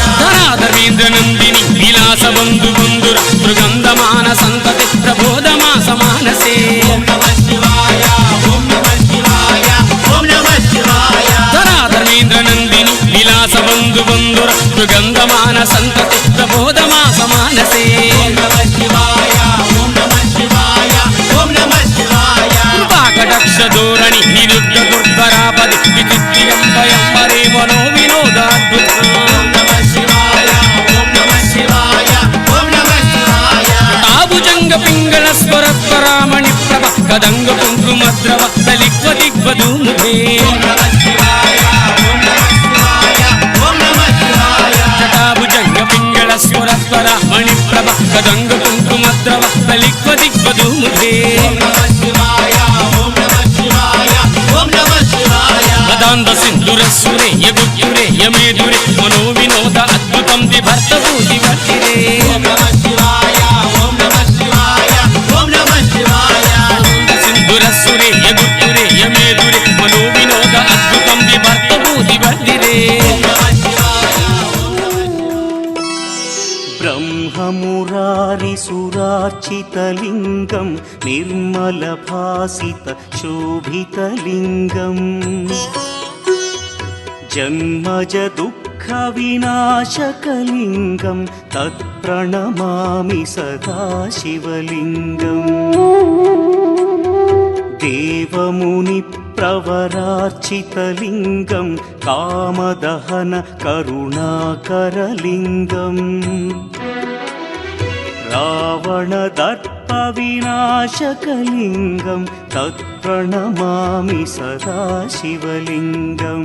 సుగంధమాన సంతతి ప్రబోధమాస మానసే కృపాకటాక్ష ధోరణి నిరుద్ధ దుర్ధరాపది విద్యుత్యంబరే మనో వినోదాద్భుతం తాభుజంగ పింగళ స్వరస్వరామణి ప్రభ కదంగ కుంకుమద్రవ దలిక్వ దిగ్వధూముఖే జటాభుజంగ పింగళ స్వరస్వరామణి ప్రభ కదంగ కుంకుమద్రవ దలిక్వ దిగ్వధూముఖే వేదాంత సింధుర సురేయ గుజ్జురేయ మేధురే మనో వినోద అద్భుతం ది భర్తభూతి వర్తిరే సింధుర సురేయ గుజ్జురేయ మేధురే మనో వినోద అద్భుతం ది భర్తభూతి వర్తిరే బ్రహ్మమురారిసురార్చితలింగం నిర్మలభాసిత శోభితలింగం జన్మజ దుఃఖ వినాశకలింగం తత్ప్రణమామి సదా శివలింగం దేవముని ప్రవరార్చితలింగం కామదహన కరుణాకరలింగం రావణదర్ప వినాశకలింగం తత్ప్రణమామి సదా శివలింగం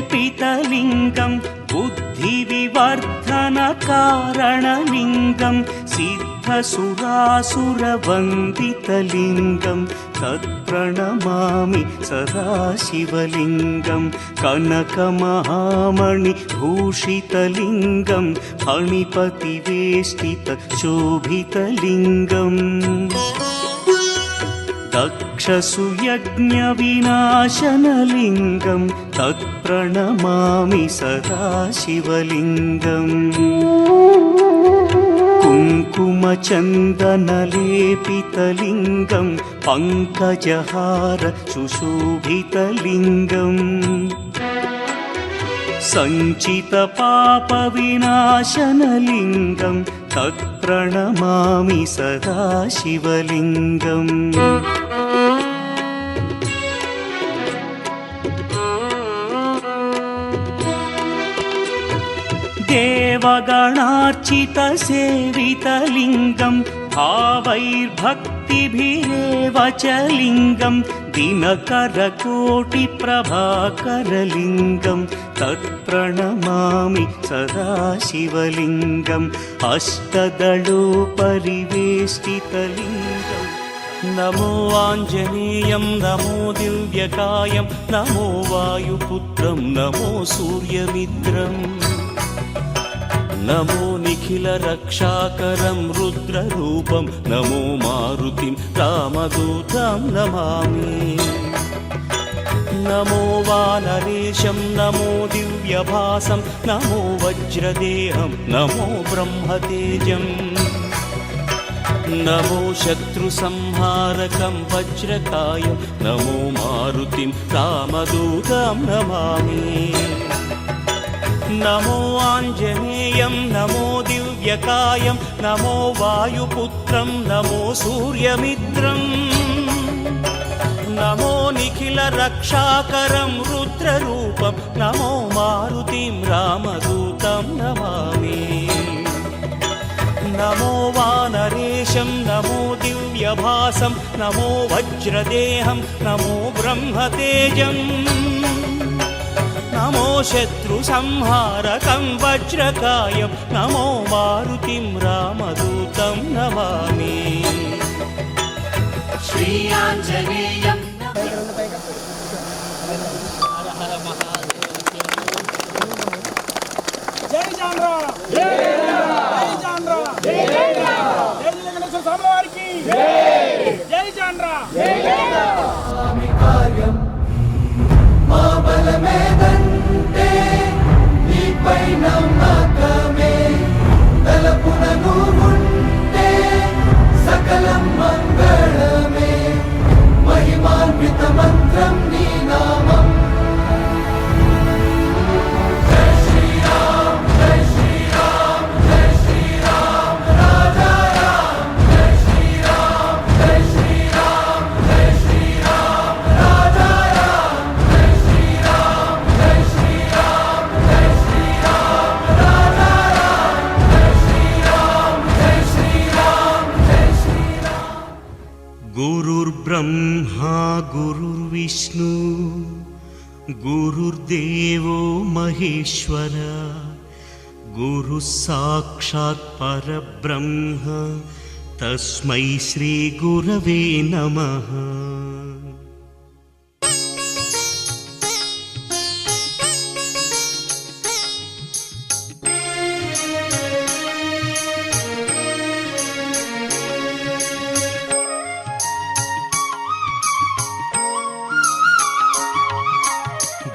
సర్వసుగంధసులేపితలింగం బుద్ధివివర్ధనకారణలింగం సిద్ధసురాసురవందితలింగం తత్ప్రణమామి సదా శివలింగం కనకమహామణి భూషితలింగం ఫణిపతివేష్టిత శోభితలింగం దక్షసుయజ్ఞ వినాశనలింగం తత్ప్రణమామి సదా శివలింగం కుంకుమచందనలేపితలింగం పంకజహార సుశోభితలింగం సంచిత పాప వినాశనలింగం తత్ప్రణమామి సదా శివలింగం దేవగణార్చిత సేవితలింగం భావైర్భక్తిభిరేవ చ లింగం దినకరకోటి ప్రభాకరలింగం తత్ప్రణమామి సదా శివలింగం అష్టదళోపరివేష్టితలింగం నమో ఆంజనేయం నమో దివ్యకాయం నమో వాయుపుత్రం నమో సూర్యమిత్రం నమో నిఖిల రక్షాకరం రుద్రరూపం నమో మారుతిం రామదూతం నమామి నమో వానరేశం నమో దివ్యభాసం నమో వజ్రదేహం నమో బ్రహ్మతేజం నమో శత్రుసంహారకం వజ్రకాయం నమో మారుతిం రామదూతం నమామి నమో ఆంజనేయం నమో దివ్యకాయం నమో వాయుపుత్రం నమో సూర్యమిత్రం నమో నిఖిల రక్షాకరం రుద్రరూపం నమో మారుతిం రామదూతం నమామి నమో వానరేశం నమో దివ్యభాసం నమో వజ్రదేహం నమో బ్రహ్మతేజం నమో శత్రుసంహారకం వజ్రకాయం నమో మారుతిం రామదూతం నమామి శ్రీ ఆంజనేయం జై జాన్రా జై జాన్రా జై వెంకటేశ్వర స్వామి వారికి జై జాన్రా స్వామి కార్యం మా బలమేదంటే నీపై నమ్మకమే తలపున నువ్వుంటే गुरुर्ब्रह्मा गुरुर्विष्णु गुरुर्देवो महेश्वर गुरु साक्षात् परब्रह्म तस्मै श्री गुरवे नमः।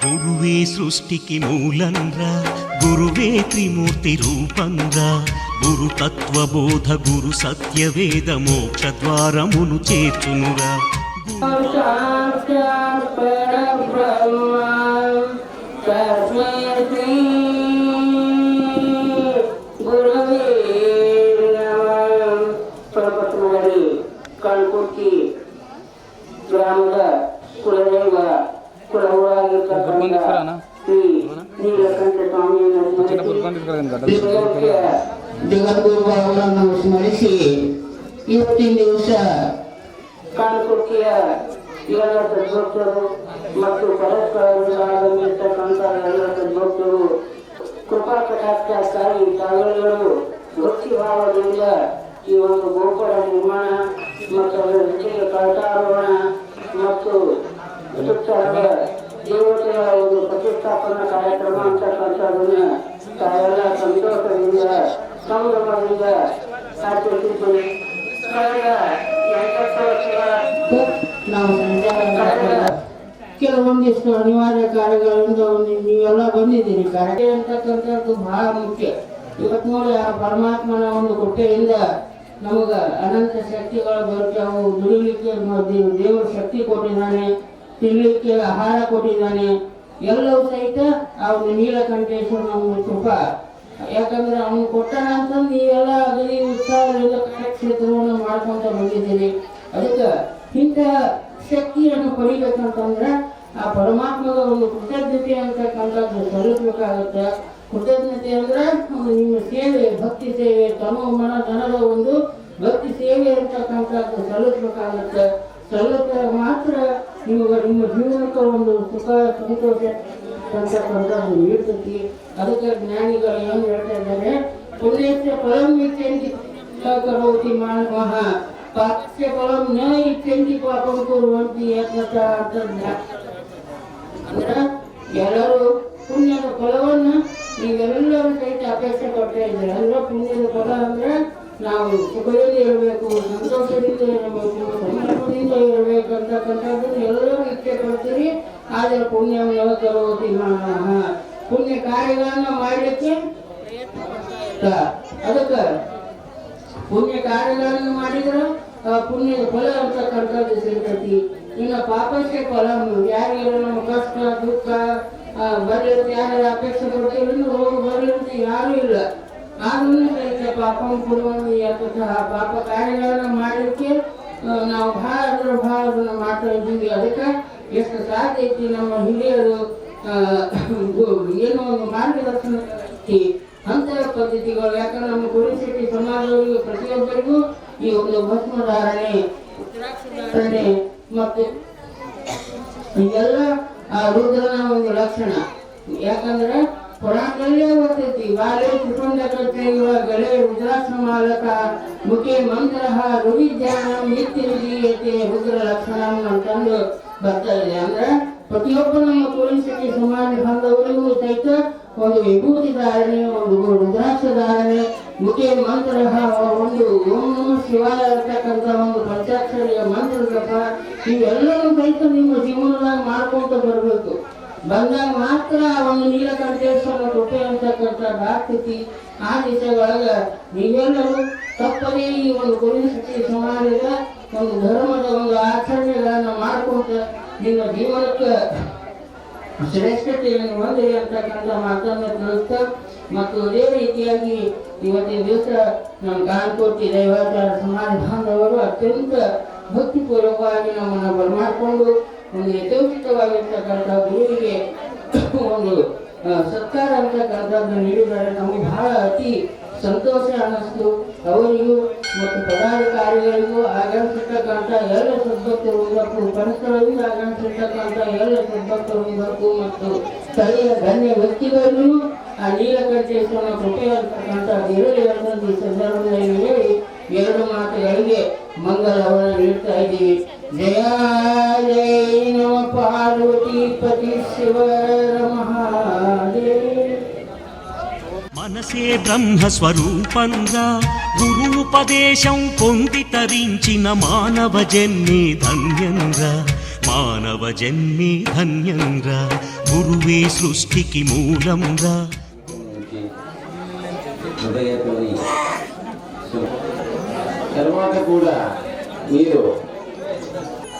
గురువే సృష్టికి మూలంరా, గురువే త్రిమూర్తి రూపంరా, గురు తత్వబోధ గురు సత్యవేద మోక్ష ద్వారమును చేర్చునురా. ಕಣ್ಕುಟ್ಟಿ ಗ್ರಾಮದ ಕುಲದೈವ ಕುಲವಾಗಿರ್ತಕ್ಕಂಥ ಶ್ರೀ ನೀಲಕಂಠ ಸ್ವಾಮಿಯನ್ನು ಜಗದ್ಗುರು ಅವರನ್ನು ಸ್ಮರಿಸಿ ಇವತ್ತಿನ ದಿವಸ ಕಣ್ಕುಟ್ಟಿಯ ಎಲ್ಲ ಸದ್ಭಕ್ತರು ಮತ್ತು ಪರಸ್ಪರದಿಂದ ಆಗಮಿರ್ತಕ್ಕಂಥ ಎಲ್ಲ ಸದ್ಭಕ್ತರು ಕೃಪಾ ಕಟಾಕ್ಷಕ್ಕಾಗಿ ತಾವೆಲ್ಲರೂ ಭಕ್ತಿ ಭಾವದಿಂದ ಈ ಒಂದು ಗೋಪುರ ನಿರ್ಮಾಣ ಮತ್ತು ಅದರ ಜೊತೆಗೆ ಕಳತಾರೋಹಣ ಮತ್ತು ಸುತ್ತರದ ದೇವತೆಗಳ ಒಂದು ಪ್ರತಿಷ್ಠಾಪನಾ ಕಾರ್ಯಕ್ರಮ ಅಂತಕ್ಕಂಥದ್ದನ್ನು ತಾವೆಲ್ಲ ಸಂತೋಷದಿಂದ ಸಂಭ್ರಮದಿಂದ ಆಚರಿಸಿದ್ದೇವೆ. ಕಳೆದ 80 ವರ್ಷಗಳ ನಾವು ಸಂಚಾರ ಕೆಲವೊಂದಿಷ್ಟು ಅನಿವಾರ್ಯ ಕಾರ್ಯಗಳಿಂದ ನೀವೆಲ್ಲ ಬಂದಿದ್ದೀರಿ. ಕಾರ್ಯ ಅಂತಕ್ಕಂಥದ್ದು ಬಹಳ ಮುಖ್ಯ. ಇವತ್ತು ನೋಡಿ ಆ ಪರಮಾತ್ಮನ ಒಂದು ಕೃಪೆಯಿಂದ ನಮಗ ಅನಂತ ಶಕ್ತಿಗಳು ಬರ್ತಾವು. ದುಡಿಲಿಕ್ಕೆ ದೇವರು ಶಕ್ತಿ ಕೊಟ್ಟಿದ್ದಾನೆ, ತಿನ್ನಲಿಕ್ಕೆ ಆಹಾರ ಕೊಟ್ಟಿದ್ದಾನೆ. ಎಲ್ಲವೂ ಸಹಿತ ಆ ಒಂದು ನೀಲಕಂಠೇಶ್ವರನ ಒಂದು ಕೃಪಾ. ಯಾಕಂದ್ರೆ ಅವನು ಕೊಟ್ಟಣ ಅಂತಂದು ನೀವೆಲ್ಲ ಅಗದಿ ಉತ್ಸಾಹದಿಂದ ಕಾರ್ಯಕ್ಷೇತ್ರವನ್ನು ಮಾಡ್ಕೊಂತ ಬಂದಿದ್ದೀರಿ. ಅದಕ್ಕೆ ಇಂಥ ಶಕ್ತಿಯನ್ನು ಪಡಿಬೇಕಂತಂದ್ರೆ ಆ ಪರಮಾತ್ಮದ ಒಂದು ಕೃತಜ್ಞತೆ ಅಂತಕ್ಕಂಥದ್ದು ಸಲ್ಲಿಸಬೇಕಾಗತ್ತೆ. ಕೃತಜ್ಞತೆ ಅಂದ್ರೆ ನಿಮ್ಮ ಸೇವೆ, ಭಕ್ತಿ ಸೇವೆ, ತಮ್ಮ ಮನ ಧನದ ಒಂದು ಭಕ್ತಿ ಸೇವೆ ಅಂತಕ್ಕಂಥದ್ದು ಸಲ್ಲಿಸಬೇಕಾಗತ್ತೆ. ಸಲ್ಲಿಸಿದಾಗ ಮಾತ್ರ ನಿಮಗೆ ನಿಮ್ಮ ಜೀವನಕ್ಕೆ ಒಂದು ಸುಖ ಸಂತೋಷ ಅಂತಕ್ಕಂಥದ್ದು ನೀಡ್ತೈತಿ. ಅದಕ್ಕೆ ಜ್ಞಾನಿಗಳು ಏನು ಹೇಳ್ತಾ ಇದ್ದಾರೆ, ಪುಣ್ಯಸ್ಯ ಫಲಂ ಇಚ್ಛಂತಿ ಕರೋತಿ ಮಾನವಃ ಪಾಪಸ್ಯ ಫಲಂ ನ ಇಚ್ಛಂತಿ ಪಾಪಂ ಕುರ್ವಂತಿ ಅಂತಂದ. ಅಂದ್ರೆ ಎಲ್ಲರೂ ಪುಣ್ಯದ ಫಲವನ್ನು ನೀವೆಲ್ಲರೂ ಸಹಿತ ಅಪೇಕ್ಷೆ ಕೊಡ್ತಾ ಇದ್ದೀರಿ. ಅಂದ್ರೆ ಪುಣ್ಯದ ಫಲ ಅಂದ್ರೆ ನಾವು ಸುಖದಿಂದ ಇರಬೇಕು, ಸಂತೋಷದಿಂದ ಇರಬೇಕು, ಸಂತೋಷದಿಂದ ಇರಬೇಕು ಅಂತಕ್ಕಂಥದ್ದನ್ನು ಎಲ್ಲರೂ ಇಚ್ಛೆ ಪಡ್ತೀರಿ. ಆದರೆ ಪುಣ್ಯವನ್ನು ಕರೋತಿ ಮಾನವಃ, ಪುಣ್ಯ ಕಾರ್ಯಗಳನ್ನು ಮಾಡಲಿಕ್ಕೆ ಅದಕ್ಕೆ ಪುಣ್ಯ ಕಾರ್ಯಗಳನ್ನು ಮಾಡಿದ್ರೆ ಪುಣ್ಯದ ಫಲ ಅಂತಕ್ಕಂಥದ್ದು ಸಿಗ್ತೈತಿ. ಇನ್ನು ಪಾಪಕ್ಕೆ ಫಲ ಯಾರಿಗೆಲ್ಲ ನಮ್ಮ ಕಷ್ಟ ದುಃಖ ಬರಲಿರುತ್ತೆ, ಯಾರು ಅಪೇಕ್ಷೆ ಪಡ್ತೀವಿ, ರೋಗ ಬರಲಿರುತ್ತೆ ಯಾರೂ ಇಲ್ಲ. ಆದ್ರೂ ಸಹಿತ ಪಾಪಂ ಕೊಡುವಂತೆ ಯಾಕಂತಹ ಪಾಪ ಕಾರ್ಯಗಳನ್ನು ಮಾಡಲಿಕ್ಕೆ ನಾವು ಭಾಳ ಅಂದ್ರೆ ಭಾಳ ಅದನ್ನು ಮಾಡ್ತಾ ಇದ್ದೀವಿ. ಅದಕ್ಕೆ ಎಷ್ಟು ಸಾಧ್ಯ ಐತಿ ನಮ್ಮ ಹಿರಿಯರು ಏನೋ ಒಂದು ಮಾರ್ಗದರ್ಶನ ಅಂತಹ ಪದ್ಧತಿಗಳು. ಯಾಕಂದ್ರೆ ನಮ್ಮ ಕುರುಶೆಟ್ಟಿ ಸಮಾಜದವರಿಗೆ ಪ್ರತಿಯೊಬ್ಬರಿಗೂ ಈ ಒಂದು ಭಸ್ಮಧಾರಣೆ, ಉತ್ತರಾಕ್ಷಧಾರಣೆ ಮತ್ತು ಇದೆಲ್ಲ ಆ ರುದ್ರನ ಒಂದು ಲಕ್ಷಣ. ಯಾಕಂದ್ರೆ ಪುರಾಣದಲ್ಲೇ ಬರ್ತೈತಿ, ಬಾಲೆ ಕುಟುಂಬ ಕರ್ತೈವ ಗಳೆ ರುದ್ರಾಕ್ಷ ಮಾಲಕ ಮುಖೆ ಮಂತ್ರ ರುವಿಜ್ಞಾನ ನಿತ್ಯ ವಿಧೀಯತೆ ರುದ್ರ ಲಕ್ಷಣ ಅಂತಂದು ಬರ್ತಾ ಇದೆ. ಅಂದ್ರೆ ಪ್ರತಿಯೊಬ್ಬ ನಮ್ಮ ಕುರುಶೆಟ್ಟಿ ಸಮಾಜ ಬಾಂಧವರಿಗೂ ಸಹಿತ ಒಂದು ವಿಭೂತಿ ಧಾರಣೆ, ಒಂದು ರುದ್ರಾಕ್ಷ ಧಾರಣೆ, ಮುಖೆ ಮಂತ್ರ ಒಂದು ಓಂ ನಮಃ ಶಿವಾಯ ಇರ್ತಕ್ಕಂಥ ಒಂದು ಪಂಚಾಕ್ಷರಿಯ ಮಂತ್ರ ಜಪ ಇವೆಲ್ಲವೂ ಸಹಿತ ನಿಮ್ಮ ಜೀವನದಾಗ ಮಾಡ್ಕೊಂತ ಬರಬೇಕು. ಬಂದಾಗ ಮಾತ್ರ ಒಂದು ನೀಲಕಂಠೇಶ್ವರ ಕೃಪೆ ಅಂತಕ್ಕಂಥದ್ದು ಆಗ್ತೈತಿ. ಆ ದಿಶೆಯೊಳಗೆ ನೀವೆಲ್ಲರೂ ತಪ್ಪದೇ ಈ ಒಂದು ಕುರುಶೆಟ್ಟಿ ಸಮಾಜದ ಒಂದು ಧರ್ಮದ ಒಂದು ಆಚರಣೆಗಳನ್ನು ಮಾಡ್ಕೊಂತ ನಿಮ್ಮ ಜೀವನಕ್ಕೆ ಶ್ರೇಷ್ಠತೆಯನ್ನು ಹೊಂದಿರಿ ಅಂತಕ್ಕಂಥ ಮಾತನ್ನು ತಿಳಿಸ್ತಾ ಮತ್ತು ಅದೇ ರೀತಿಯಾಗಿ ಇವತ್ತಿನ ದಿವಸ ನಮ್ಮ ಕಾನ್ಕೋಟಿ ದೈವಾಚಾರ ಸಮಾಜ ಬಾಂಧವರು ಅತ್ಯಂತ ಭಕ್ತಿಪೂರ್ವಕವಾಗಿ ನಮ್ಮನ್ನು ಬರಮಾಡಿಕೊಂಡು ಒಂದು ಯಥೋಚಿತವಾಗಿರ್ತಕ್ಕಂಥ ಗುರುವಿಗೆ ಒಂದು ಸತ್ಕಾರ ಅಂತಕ್ಕಂಥದ್ದು ನೀಡಿದ್ದಾರೆ. ನಮಗೆ ಬಹಳ ಅತಿ ಸಂತೋಷ ಅನ್ನಿಸ್ತು. ಅವರಿಗೂ ಮತ್ತು ಪದಾಧಿಕಾರಿಗಳಿಗೂ ಆಗಮಿಸಿರ್ತಕ್ಕಂಥ ಎಲ್ಲ ಸದ್ಭಕ್ತರಿಗೂ ಪರಸ್ಪರರಿಂದ ಆಗಮಿಸಿರ್ತಕ್ಕಂಥ ಎಲ್ಲ ಸದ್ಭಕ್ತರಿಗೂ ಮತ್ತು ಸ್ಥಳೀಯ ಗಣ್ಯ ವ್ಯಕ್ತಿಗಳಿಗೂ ಆ ನೀಲಕಂಠೇಶ್ವರನ ಕೃಪೆಯಾಗಿರ್ತಕ್ಕಂಥ ಇರಲಿ ಈ ಸಂದರ್ಭದಲ್ಲಿ ಹೇಳಿ ಎರಡು ಮಾತುಗಳಿಗೆ ಮಂಗಲವನ್ನು ನೀಡ್ತಾ ಇದ್ದೀವಿ. ಜಯ ಜಯ ನಮ ಪಾರ್ವತಿ ಪತಿ ಶಿವ ಮಹಾದೇವ. మనసే బ్రహ్మ స్వరూపంగా గురుపదేశం పొంది తరించిన మానవ జన్మే ధన్యంగా, మానవ జన్మే ధన్యంగా, గురువే సృష్టికి మూలంగా. తర్వాత కూడా మీరు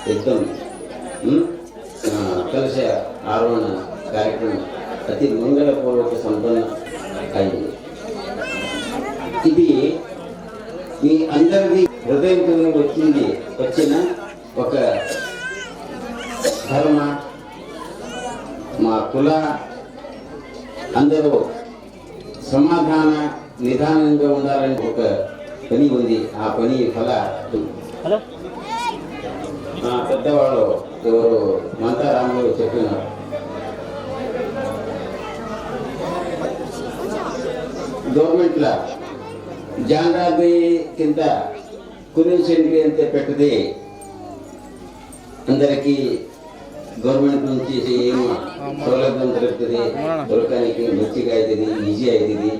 యుద్ధం కలశ ఆరోహణ కార్యక్రమం అతి మంగళపూర్వక సంపన్న అయింది. ఇది మీ అందరిది హృదయంతో వచ్చిన ఒక ధర్మ, మా కుల అందరూ సమాధాన నిదానంగా ఉండాలని ఒక పని ఉంది. ఆ పని ఫల పెద్దవాళ్ళు ఎవరు మంతారాములు చెప్పినారు. గవర్నమెంట్ల జానరాబికింత కురిసెంట్రీ అంతే పెట్టది. అందరికీ గవర్నమెంట్ నుంచి ఏం సౌలభ్యం దొరుకుతుంది, దొరకడానికి మంచిగా అవుతుంది, ఈజీ అవుతుంది.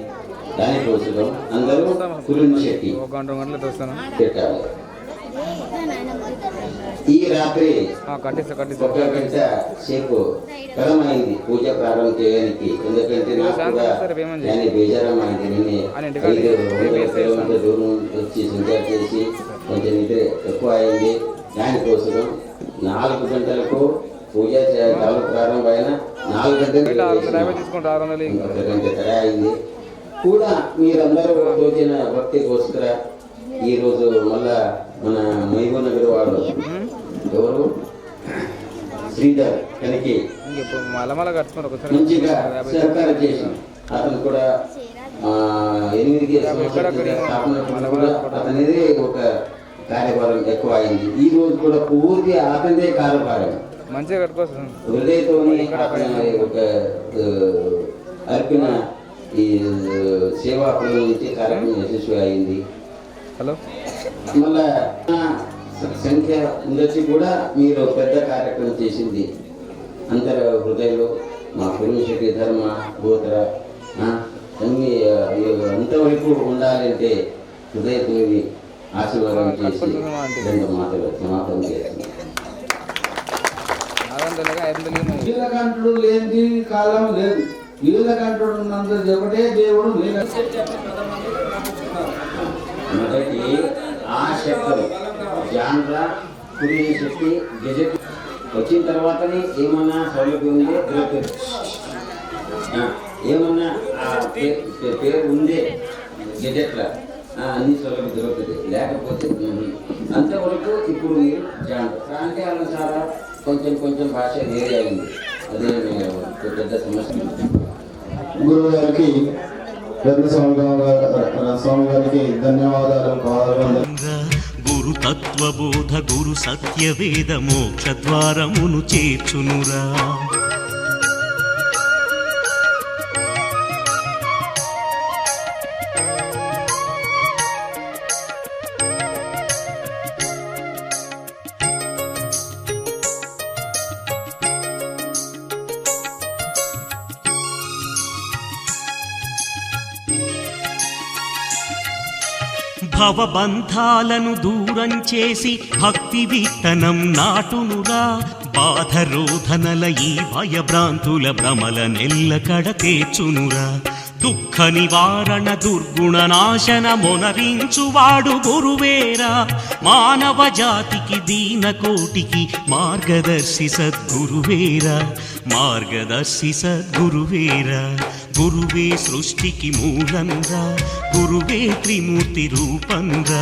దానికోసం అందరూ కురిశెట్టి పెట్టాలి. ఈ రాత్రి ఒక గంట సేపు కలమైంది పూజ ప్రారంభం చేయడానికి. ఎందుకంటే నాకు కూడా నేను బేజారమైంది. నిన్నే 500 కిలోమీటర్ల దూరం వచ్చి సంచారం చేసి కొంచెం నిద్ర ఎక్కువ అయింది. దానికోసం 4 గంటలకు పూజ ప్రారంభమైన 4 గంటలు ఒక గంట తడ అయింది. కూడా మీరందరూ తోచిన భక్తికోసర ఈరోజు మళ్ళా మన మహబూబ్ నగర్ వాడు ఎవరు శ్రీధర్ కనికి మంచిగా సహకారం చేసి అతను కూడా 8 సంవత్సరాల కూడా అతనిది ఒక కార్యభారం ఎక్కువ అయింది. ఈ రోజు కూడా పూర్తి అతనిదే కార్యభారం హృదయతోని ఒక అర్పిన ఈ సేవా పనుల నుంచి కార్యక్రమం యశస్వి అయింది. మళ్ళా సంఖ్య ఉండొచ్చి కూడా మీరు పెద్ద కార్యక్రమం చేసింది. అందరు హృదయంలో మా కురుశెట్టి ధర్మ గోత్ర అన్ని అంతవరకు ఉండాలంటే హృదయతోని ఆశీర్వాదం చేసి 2 మాటలు సమాపనం చేసింది. నీలకంఠుడు లేని కాలం లేదు. నీలకంఠుడు ఉన్నందుకు ఒకటే దేవుడు. మొదటి ఆ శబ్దం జాన్రా కురిశెట్టి గెజెట్ వచ్చిన తర్వాతనే ఏమన్నా సౌలభ్యం ఉందే దొరుకుతుంది. ఏమన్నా పేరు ఉందే గెజెట్ల అన్ని సౌలభ్యం దొరుకుతుంది. లేకపోతే అంతవరకు ఇప్పుడు మీరు జాన్రా ప్రాంతానుసారా కొంచెం భాష వేరే అయింది. అదే పెద్ద సమస్య. గురువు గారికి స్వామి గారికి ధన్యవాదాలు. గురు తత్వబోధ గురు సత్యవేద మోక్ష ద్వారమును చేర్చునురా. భవబంధాలను దూరం చేసి భక్తి విత్తనం నాటునురా. బాధరోధనల ఈ భయభ్రాంతుల భ్రమల నెల్లకడ తేచునురా. దుఃఖ నివారణ దుర్గుణ నాశన మొనరించువాడు గురువేరా. మానవ జాతికి దీన కోటికి మార్గదర్శి సద్గురువేరా. మార్గదర్శి సద్గురువేరా. గురువే సృష్టికి మూలంగా, గురువే త్రిమూర్తి రూపంగా.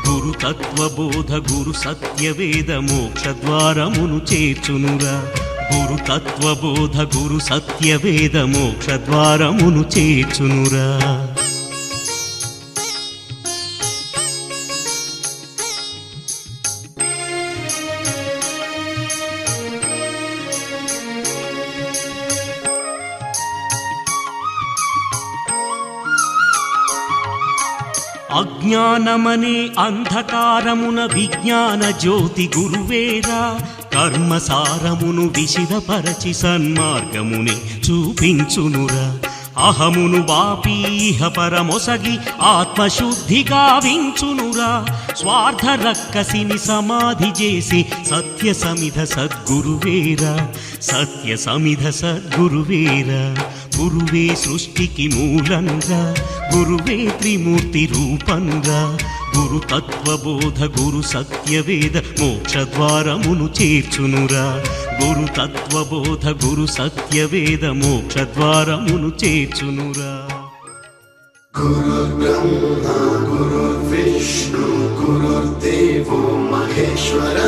గురు తత్వబోధ గురు సత్యవేద మోక్ష ద్వారమును చేర్చునురా. గురు తత్వబోధ గురు సత్యవేద మోక్ష ద్వారమును చేర్చునురా. అజ్ఞానమనే అంధకారమున విజ్ఞాన జ్యోతి గురువేరా కర్మసారమును విశిదపరచి సన్మార్గముని చూపించునురా అహమును బాపీహ పరమొసగి ఆత్మశుద్ధి గావించునురా స్వార్థ రక్కసిని సమాధి చేసి సత్య సమిధ సద్గురువేరా సత్య సమిధ సద్గురువేరా గురువే సృష్టికి మూలంగా గురువే త్రిమూర్తి రూపంగా గురు తత్వబోధ గురు సత్యవేద మోక్షద్వారమును చేర్చునురా గురు తత్వబోధ గురు సత్యవేద మోక్షద్వారమును చేర్చునురా గురుర్బ్రహ్మ గురుర్విష్ణు గురుర్దేవో మహేశ్వర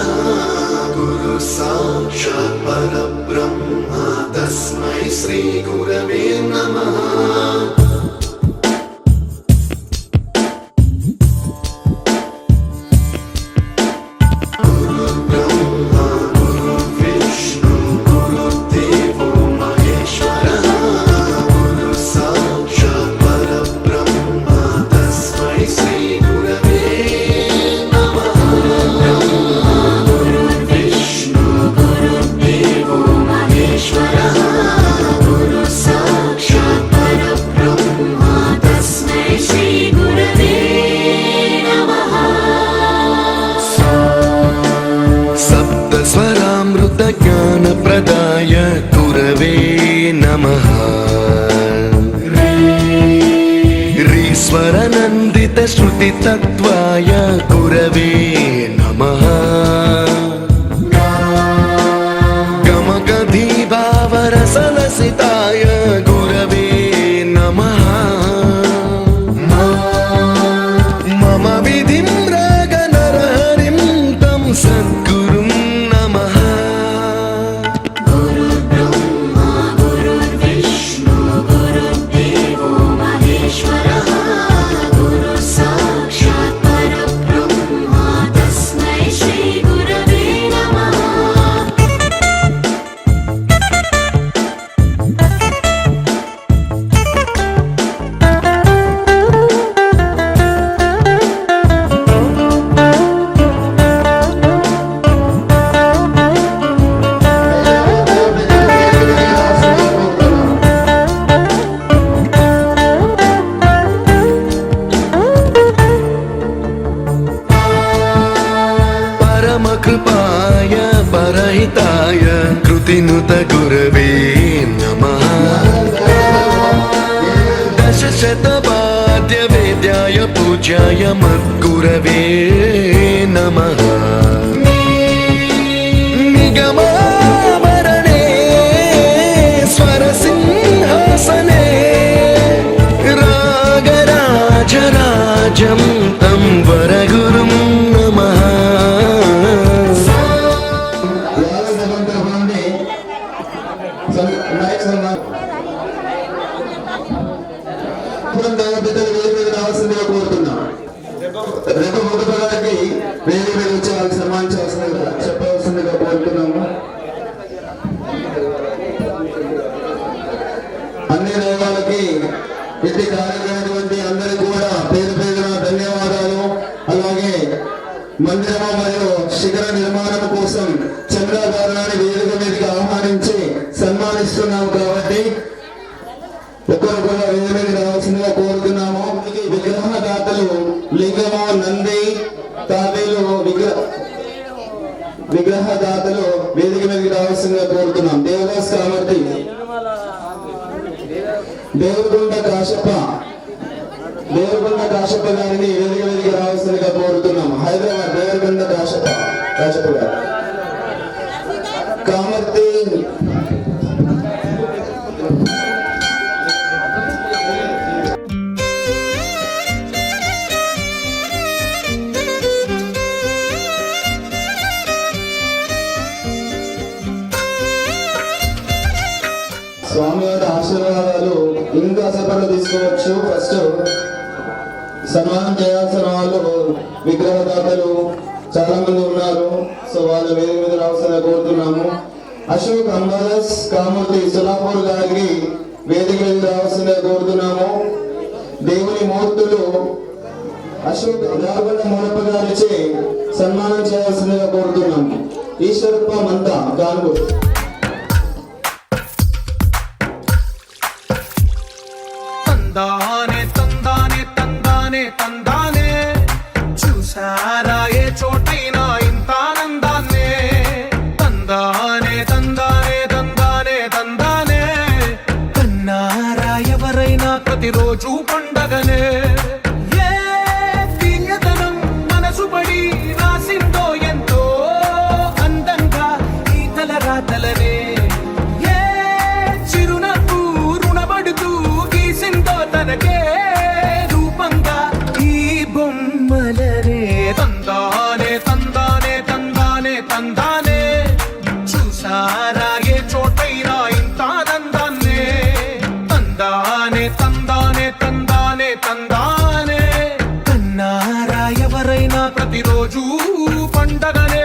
గురు సాక్షాత్ పరబ్రహ్మ తస్మై శ్రీ గురవే నమః. ज्ञानप्रदाय गुरवे नमः. रीश्वरनन्दितश्रुतितत्त्वाय गुरवे नमः. गमगधीभावरसलसिताय गुरवे नमः. मम विधिं रागनरहरिं तं सद्गुरुं नमः. कृपाय परहिताय कृतिनुत गुरवे नमः. दशशतवाद्यवेद्याय पूज्याय मद्गुरवे नमः. निगमाभरणे स्वरसिंहासने रागराजराजं तं वरगुरुं नमः. చెప్పవలసిందిగా కోరుతున్నాము. అన్ని రోగాలకి ఇంటి కార్యక్రమటువంటి అందరికీ కూడా పేరు పేరున ధన్యవాదాలు. అలాగే మందిరము మరియు శిఖర నిర్మాణం కోసం చంద్రాభరణాన్ని వేదిక మీదకి ఆహ్వానించి సన్మానిస్తున్నాము కాబట్టి ఒక్కరు కూడా వేదిక మీదకి రావాల్సిందిగా కోరుతున్నాము. విగ్రహదాతలు లింగము నంది తాబేలు విగ్రహదాతలు వేదిక మీదకి రావాల్సిందిగా కోరుతున్నాం. దేవదాస్ కామర్తి, దేవరకొండ కాశప్ప గారిని వేదిక మీదకి రావాల్సిందిగా కోరుతున్నాం. హైదరాబాద్ దేవరకొండ కాశప్ప గారు. కామర్తి స్వామివారి ఆశీర్వాదాలు ఇంకా సేపట్లో తీసుకోవచ్చు. ఫస్ట్ సన్మానం చేయాల్సిన వాళ్ళు విగ్రహదాతలు చాలా మంది ఉన్నారు. సో వాళ్ళ వేదిక మీద రావాల్సిందిగా కోరుతున్నాము. అశోక్ అంబారస్ కామూర్తి సోలాపూర్ గారికి వేదిక మీద రావాల్సిందిగా కోరుతున్నాము. దేవుని మూర్తులు దారుగొండ మోడప్ప గారిచే సన్మానం చేయాల్సిందిగా కోరుతున్నాం. ఈశ్వరప్ప మంతా గాను. తందానే తందానే తందానే తందానే చూసారా ఏ చోటైనా ఇంత ఆనందాన్నే తందానే తందానే తందానే తందానే కన్నారా ఎవరైనా ప్రతిరోజు పండగనే ఏ తీయదనం మనసు పడి రాసిందో ఎంతో అందంగా ఈ తలరాతలనే ఏ చిరునవ్వు రుణపడుతూ గీసిందో తనకే రూపంగా ఈ బొమ్మలనే తందానే తందానే తందానే తందానే చూసారా ఏ చోటైనా ఇంత ఆనందాన్నే తందానే తందానే తందానే తందానే కన్నారా ఎవరైనా ప్రతిరోజు పండగనే